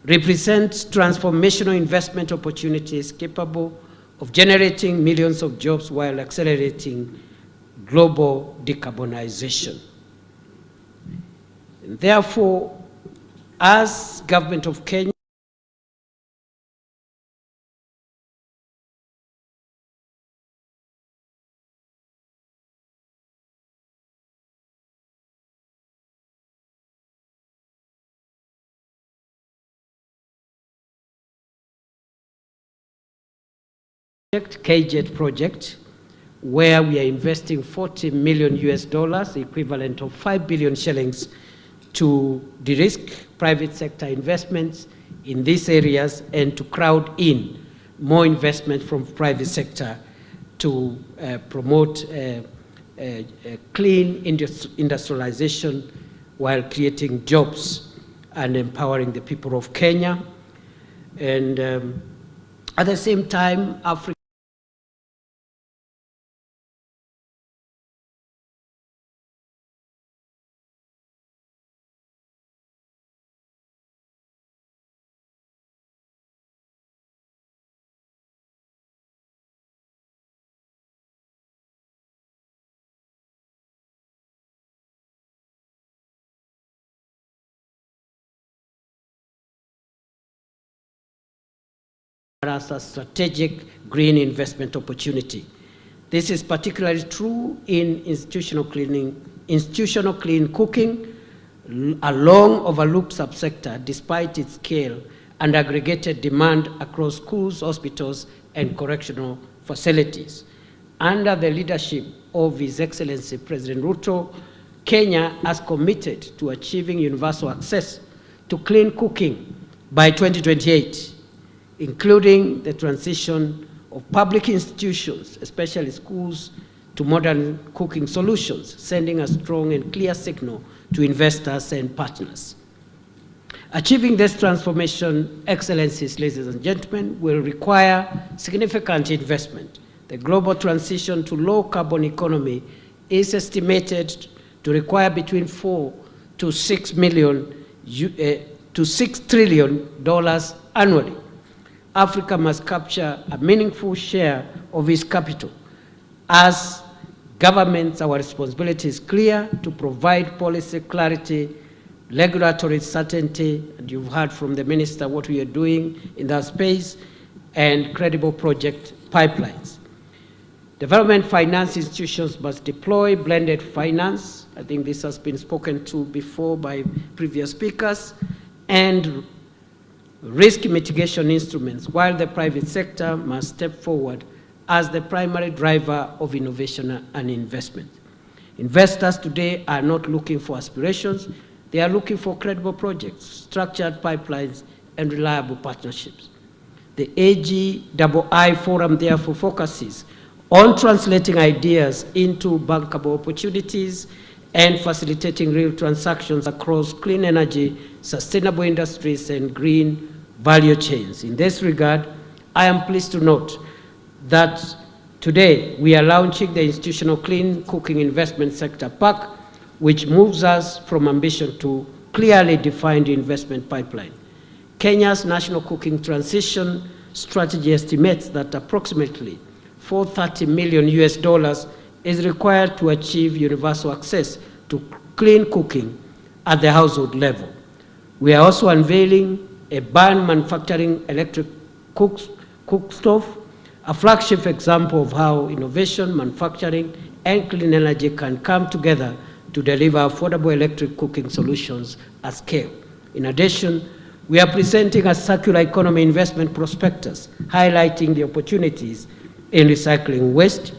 represent transformational investment opportunities capable of generating millions of jobs while accelerating global decarbonization. And therefore, as Government of Kenya, KJET project, where we are investing $40 million US, equivalent of 5 billion shillings, to de-risk private sector investments in these areas and to crowd in more investment from private sector to promote clean industrialization while creating jobs and empowering the people of Kenya. And at the same time, Africa as a strategic green investment opportunity. This is particularly true in institutional clean cooking, a long overlooked subsector despite its scale and aggregated demand across schools, hospitals, and correctional facilities. Under the leadership of His Excellency President Ruto, Kenya has committed to achieving universal access to clean cooking by 2028, including the transition of public institutions, especially schools, to modern cooking solutions, sending a strong and clear signal to investors and partners. Achieving this transformation, Excellencies, ladies and gentlemen, will require significant investment. The global transition to low-carbon economy is estimated to require between $4 to $6 trillion annually. Africa must capture a meaningful share of its capital. As governments, our responsibility is clear to provide policy clarity, regulatory certainty, and you've heard from the minister what we are doing in that space, and credible project pipelines. Development finance institutions must deploy blended finance. I think this has been spoken to before by previous speakers, and risk mitigation instruments, while the private sector must step forward as the primary driver of innovation and investment. Investors today are not looking for aspirations, they are looking for credible projects, structured pipelines, and reliable partnerships. The AGII Forum therefore focuses on translating ideas into bankable opportunities and facilitating real transactions across clean energy, sustainable industries, and green value chains. In this regard, I am pleased to note that today we are launching the Institutional Clean Cooking Investment Sector PAC, which moves us from ambition to clearly defined investment pipeline. Kenya's National Cooking Transition Strategy estimates that approximately $430 million is required to achieve universal access to clean cooking at the household level. We are also unveiling a Burn Manufacturing Electric Cook Stove, a flagship example of how innovation, manufacturing, and clean energy can come together to deliver affordable electric cooking solutions at scale. In addition, we are presenting a circular economy investment prospectus, highlighting the opportunities in recycling waste,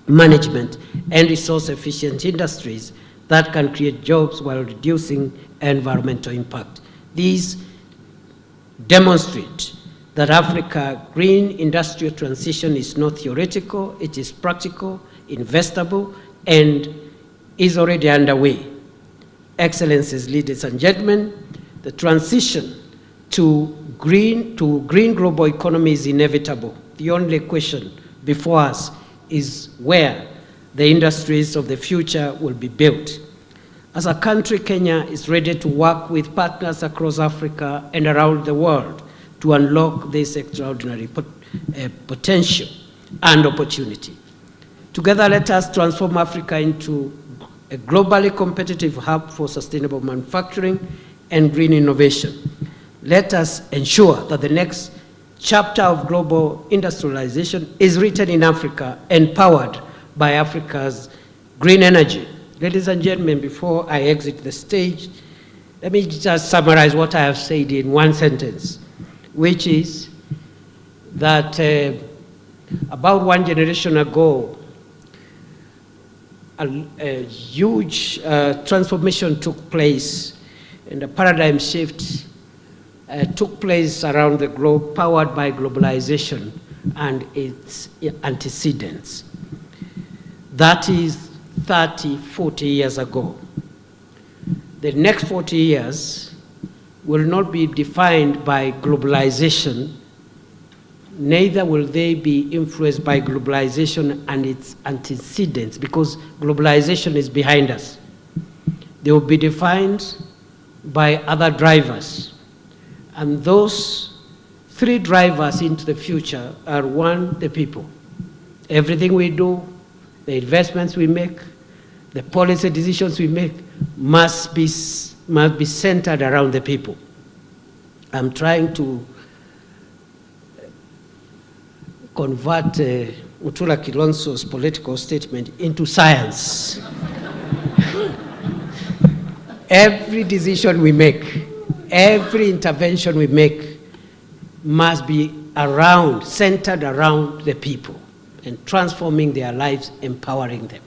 management, and resource-efficient industries that can create jobs while reducing environmental impact. These demonstrate that Africa's green industrial transition is not theoretical, it is practical, investable, and is already underway. Excellencies, ladies and gentlemen, the transition to green global economy is inevitable. The only question before us is where the industries of the future will be built. As a country, Kenya is ready to work with partners across Africa and around the world to unlock this extraordinary potential and opportunity. Together, let us transform Africa into a globally competitive hub for sustainable manufacturing and green innovation. Let us ensure that the next chapter of global industrialization is written in Africa and powered by Africa's green energy. Ladies and gentlemen, before I exit the stage, let me just summarize what I have said in one sentence, which is that about one generation ago, a huge transformation took place, and a paradigm shift took place around the globe, powered by globalization and its antecedents. That is 30, 40 years ago. The next 40 years will not be defined by globalization, neither will they be influenced by globalization and its antecedents, because globalization is behind us. They will be defined by other drivers. And those three drivers into the future are: one, the people. Everything we do, the investments we make, the policy decisions we make must be centered around the people. I'm trying to convert Mutula Kilonso's political statement into science. Every decision we make, every intervention we make must be centered around the people and transforming their lives, empowering them,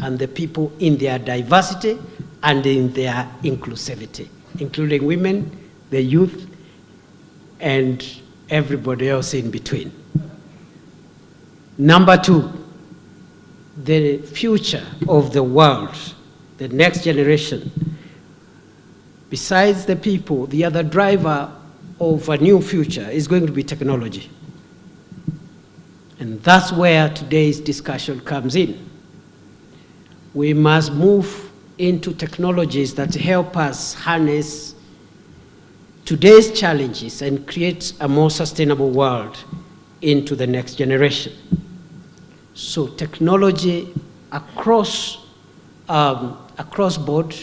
and the people in their diversity and in their inclusivity, including women, the youth, and everybody else in between. Number two, the future of the world, the next generation, besides the people, the other driver of a new future is going to be technology. And that's where today's discussion comes in. We must move into technologies that help us harness today's challenges and create a more sustainable world into the next generation. So technology across board,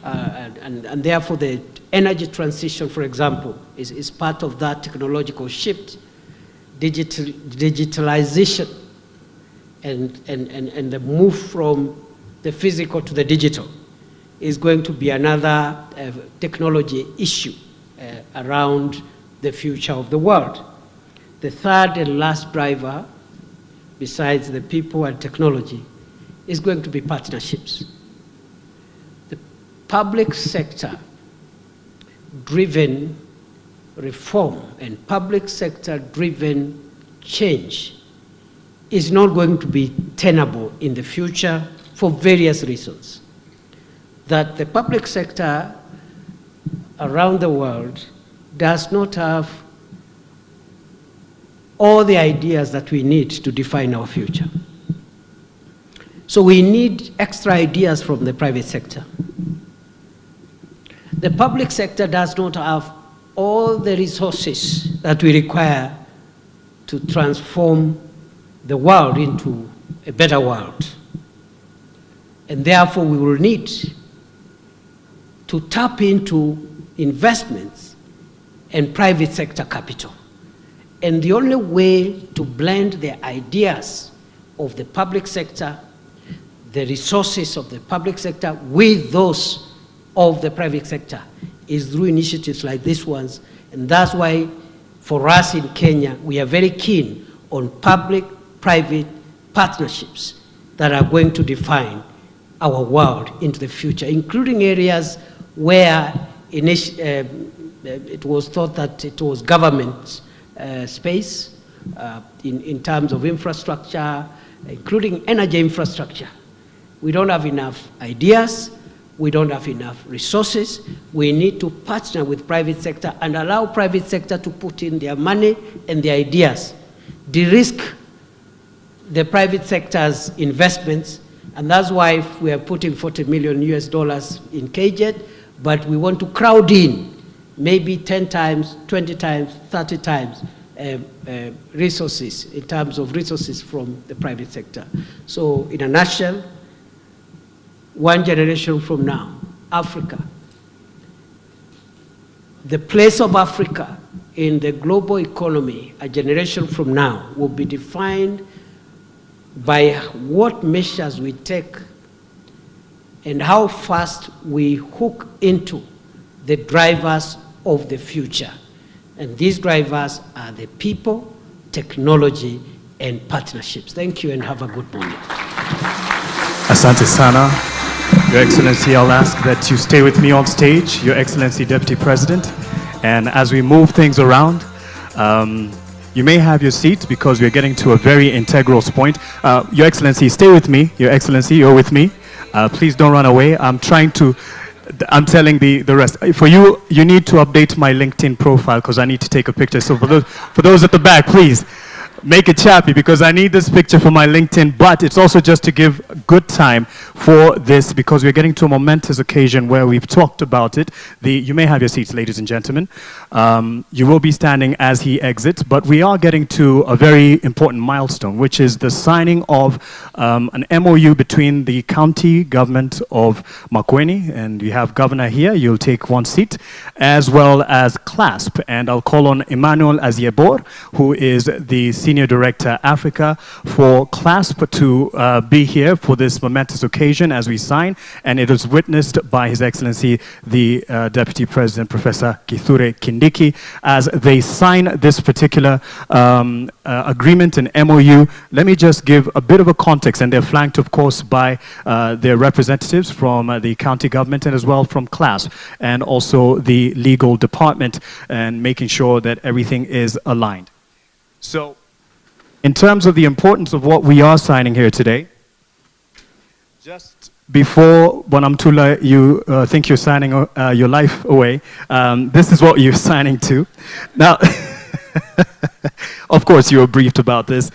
and therefore the energy transition, for example, is part of that technological shift. Digitalization and the move from the physical to the digital is going to be another technology issue around the future of the world. The third and last driver, besides the people and technology, is going to be partnerships. The public sector driven reform and public sector driven change is not going to be tenable in the future for various reasons. That the public sector around the world does not have all the ideas that we need to define our future. So we need extra ideas from the private sector. The public sector does not have all the resources that we require to transform the world into a better world. And therefore we will need to tap into investments and private sector capital. And the only way to blend the ideas of the public sector, the resources of the public sector with those of the private sector is through initiatives like these ones. And that's why for us in Kenya, we are very keen on public-private partnerships that are going to define our world into the future, including areas where it was thought that it was government space in terms of infrastructure, including energy infrastructure. We don't have enough ideas. We don't have enough resources. We need to partner with private sector and allow private sector to put in their money and their ideas, de-risk the private sector's investments, and that's why we are putting $40 million in KJET, but we want to crowd in maybe 10 times, 20 times, 30 times resources, in terms of resources from the private sector. So in a nutshell, one generation from now, Africa, the place of Africa in the global economy a generation from now will be defined by what measures we take and how fast we hook into the drivers of the future. And these drivers are the people, technology, and partnerships. Thank you and have a good morning. Asante sana. Your Excellency, I'll ask that you stay with me on stage, Your Excellency Deputy President. And as we move things around, you may have your seat because we're getting to a very integral point. Your Excellency, stay with me. Your Excellency, you're with me. Please don't run away. I'm telling the rest. For you, you need to update my LinkedIn profile because I need to take a picture. So for those at the back, please make it chappy because I need this picture for my LinkedIn, but it's also just to give good time for this because we're getting to a momentous occasion where we've talked about it. You may have your seats, ladies and gentlemen. You will be standing as he exits, but we are getting to a very important milestone, which is the signing of an MOU between the county government of Makwiny, and we have Governor here, you'll take one seat, as well as CLASP. And I'll call on Emmanuel Aziebor, who is the Senior Senior Director Africa, for CLASP to be here for this momentous occasion as we sign, and it was witnessed by His Excellency the Deputy President, Professor Kithure Kindiki, as they sign this particular agreement and MOU. Let me just give a bit of a context, and they're flanked, of course, by their representatives from the county government and as well from CLASP, and also the legal department, and making sure that everything is aligned. So, in terms of the importance of what we are signing here today, just before Bonamtula, you think you're signing your life away, this is what you're signing to. Now, of course, you were briefed about this.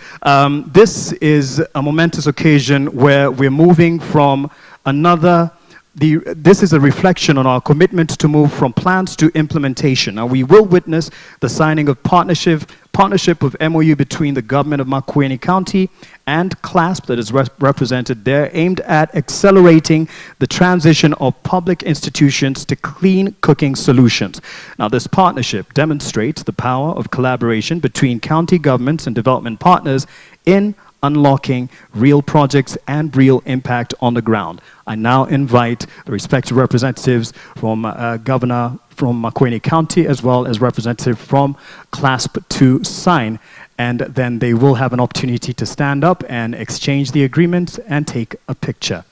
This is a momentous occasion where we're moving from this is a reflection on our commitment to move from plans to implementation. Now, we will witness the signing of partnership of MOU between the government of Makwiny County and CLASP that is represented there, aimed at accelerating the transition of public institutions to clean cooking solutions. Now, this partnership demonstrates the power of collaboration between county governments and development partners in unlocking real projects and real impact on the ground. I now invite the respective representatives from Governor from Makwiny County as well as representative from CLASP to sign, and then they will have an opportunity to stand up and exchange the agreement and take a picture.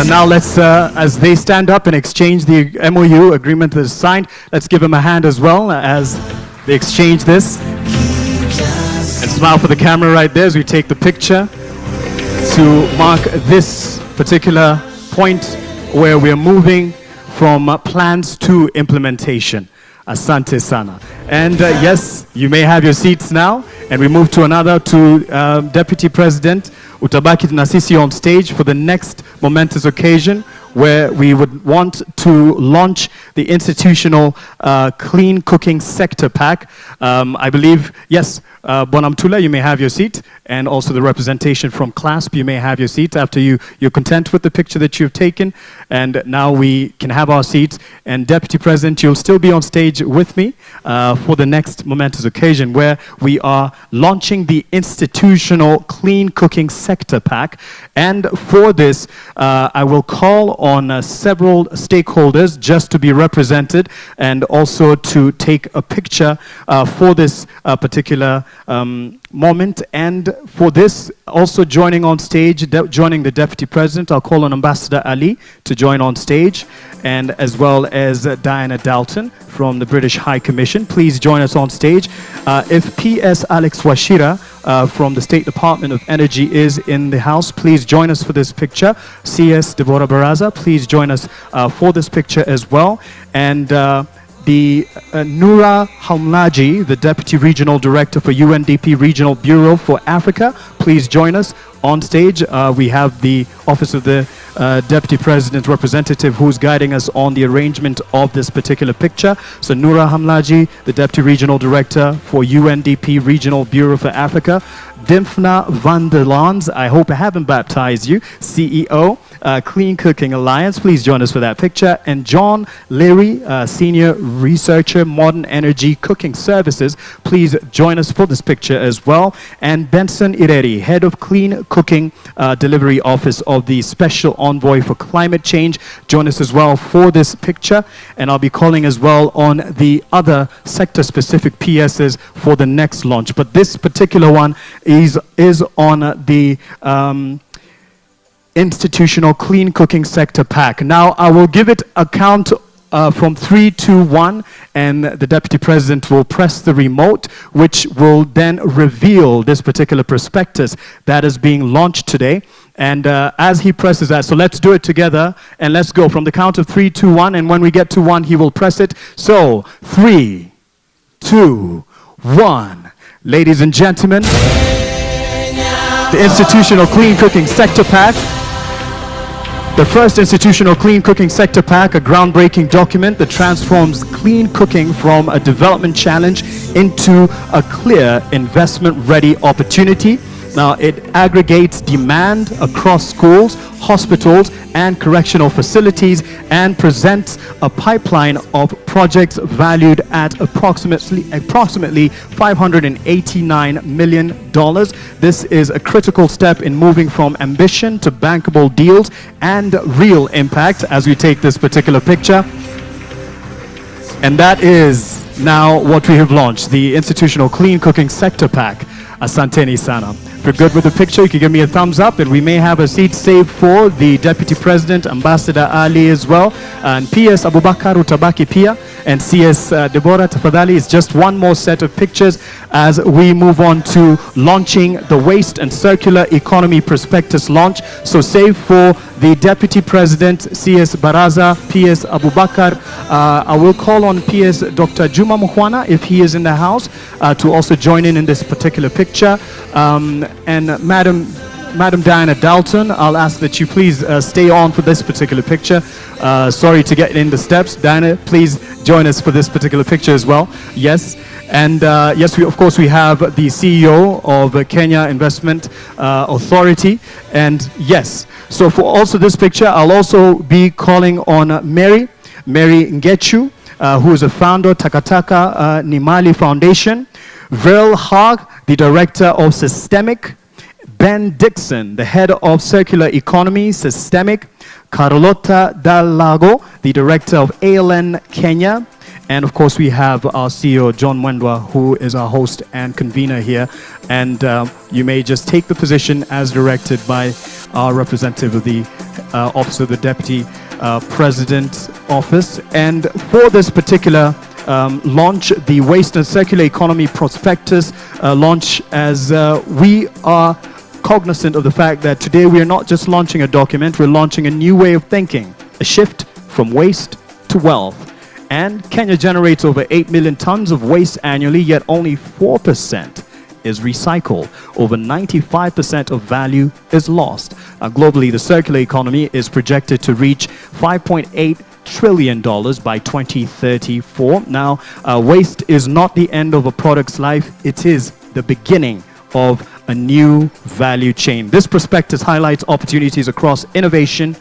Now let's, as they stand up and exchange the MOU agreement that is signed, let's give them a hand as well as they exchange this. And smile for the camera right there as we take the picture to mark this particular point where we're moving from plans to implementation. Asante sana. And yes, you may have your seats now. And we move to another, to Deputy President Utabaki na sisi on stage for the next momentous occasion, where we would want to launch the institutional clean cooking sector pack. I believe, yes, Bonamtula, you may have your seat, and also the representation from CLASP, you may have your seat after you're content with the picture that you've taken. And now we can have our seats. And Deputy President, you'll still be on stage with me for the next momentous occasion, where we are launching the institutional clean cooking sector pack. And for this, I will call on several stakeholders just to be represented and also to take a picture for this particular moment. And for this, also joining on stage, joining the Deputy President, I'll call on Ambassador Ali to join on stage, and as well as Diana Dalton from the British High Commission. Please join us on stage. If PS Alex Washira from the State Department of Energy is in the house, please join us for this picture. CS Deborah Baraza, please join us for this picture as well. And the Nura Hamlaji, the Deputy Regional Director for UNDP Regional Bureau for Africa, please join us on stage. We have the Office of the Deputy President representative who's guiding us on the arrangement of this particular picture. So Nura Hamlaji, the Deputy Regional Director for UNDP Regional Bureau for Africa. Dimfna van der Lans, I hope I haven't baptized you, CEO, Clean Cooking Alliance, please join us for that picture. And John Leary, Senior Researcher, Modern Energy Cooking Services, please join us for this picture as well. And Benson Ireri, Head of Clean Cooking Delivery Office of the Special Envoy for Climate Change, join us as well for this picture. And I'll be calling as well on the other sector-specific PSs for the next launch. But this particular one is on the institutional clean cooking sector pack. Now, I will give it a count from 3, 2, 1, and the Deputy President will press the remote, which will then reveal this particular prospectus that is being launched today. And as he presses that, so let's do it together, and let's go from the count of 3, 2, 1, and when we get to 1, he will press it. So, 3, 2, 1. Ladies and gentlemen. the Institutional Clean Cooking Sector Pack. The first Institutional Clean Cooking Sector Pack, a groundbreaking document that transforms clean cooking from a development challenge into a clear investment-ready opportunity. Now, it aggregates demand across schools, hospitals, and correctional facilities and presents a pipeline of projects valued at approximately $589 million. This is a critical step in moving from ambition to bankable deals and real impact as we take this particular picture. And that is now what we have launched, the Institutional Clean Cooking Sector Pack. Asanteni sana. If you're good with the picture, you can give me a thumbs up, and we may have a seat saved for the Deputy President, Ambassador Ali as well, and PS Abubakar utabaki pia, and CS Deborah tafadhali. Is just one more set of pictures as we move on to launching the Waste and Circular Economy Prospectus launch. So save for the Deputy President, CS Baraza, PS Abubakar. I will call on PS Dr. Juma Mukhwana, if he is in the house, to also join in this particular picture. And Madam Diana Dalton, I'll ask that you please stay on for this particular picture. Sorry to get in the steps. Diana, please join us for this particular picture as well. Yes. And yes, we have the CEO of Kenya Investment Authority. And yes, so for also this picture, I'll also be calling on Mary Ngechu, who is a founder, Takataka Nimali Foundation. Verl Haag, the Director of Systemic. Ben Dixon, the Head of Circular Economy, Systemic. Carlota Dalago, the Director of ALN Kenya. And of course, we have our CEO, John Mwendwa, who is our host and convener here. And you may just take the position as directed by our representative of the Office of the Deputy President's Office. And for this particular launch, the Waste and Circular Economy Prospectus launch, as we are cognizant of the fact that today we are not just launching a document, we're launching a new way of thinking, a shift from waste to wealth. And Kenya generates over 8 million tons of waste annually, yet only 4% is recycled. Over 95% of value is lost. Globally, the circular economy is projected to reach $5.8 trillion by 2034. Now, waste is not the end of a product's life. It is the beginning of a new value chain. This prospectus highlights opportunities across innovation,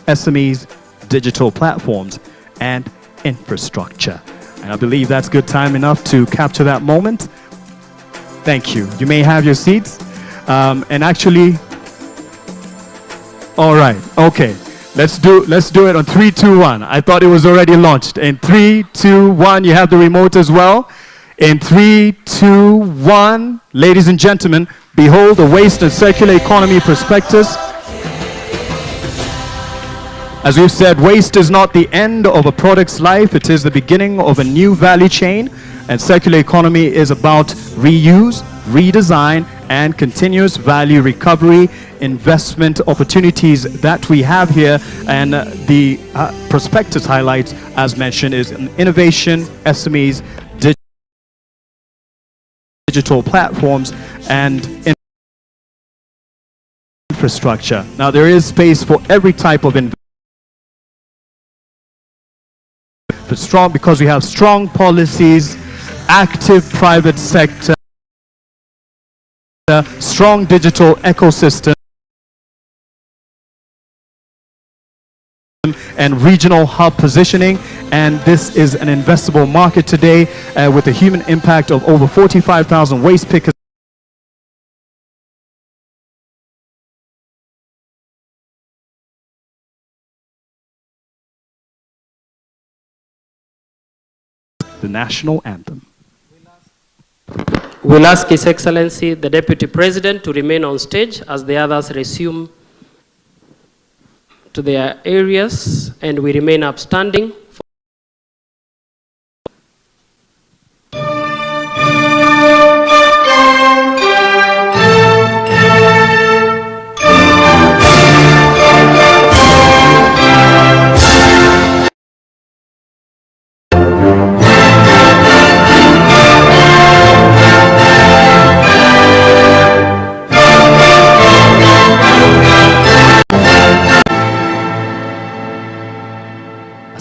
SMEs, digital platforms, and infrastructure. And I believe that's good time enough to capture that moment. Thank you. You may have your seats. And actually, all right, okay. Let's do it on 3, 2, 1. I thought it was already launched. In 3, 2, 1, you have the remote as well. In 3, 2, 1, ladies and gentlemen, behold the Waste and Circular Economy Prospectus. As we've said, waste is not the end of a product's life. It is the beginning of a new value chain. And circular economy is about reuse, redesign, and continuous value recovery. Investment opportunities that we have here, and the prospectus highlights, as mentioned, is innovation, SMEs, digital platforms, and infrastructure. Now, there is space for every type of investment. Because we have strong policies, active private sector, strong digital ecosystem, and regional hub positioning. And this is an investable market today with a human impact of over 45,000 waste pickers. The national anthem. We'll ask His Excellency the Deputy President to remain on stage as the others resume to their areas, and we remain upstanding.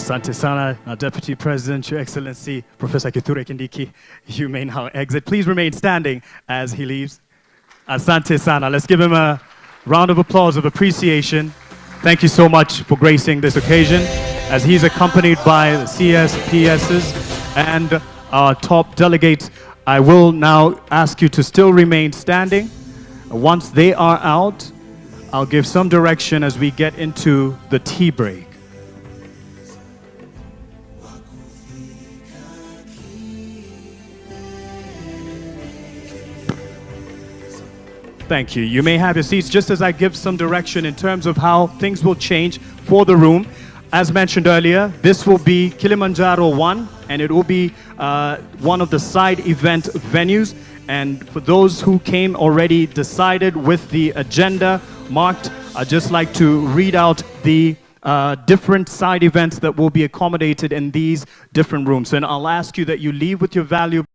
Asante sana, Deputy President, Your Excellency, Professor Kithure Kindiki. You may now exit. Please remain standing as he leaves. Asante sana. Let's give him a round of applause of appreciation. Thank you so much for gracing this occasion, as he's accompanied by the CSPSs and our top delegates. I will now ask you to still remain standing. Once they are out, I'll give some direction as we get into the tea break. Thank you. You may have your seats just as I give some direction in terms of how things will change for the room. As mentioned earlier, this will be Kilimanjaro 1, and it will be one of the side event venues. And for those who came already decided with the agenda marked, I'd just like to read out the different side events that will be accommodated in these different rooms. And I'll ask you that you leave with your valuable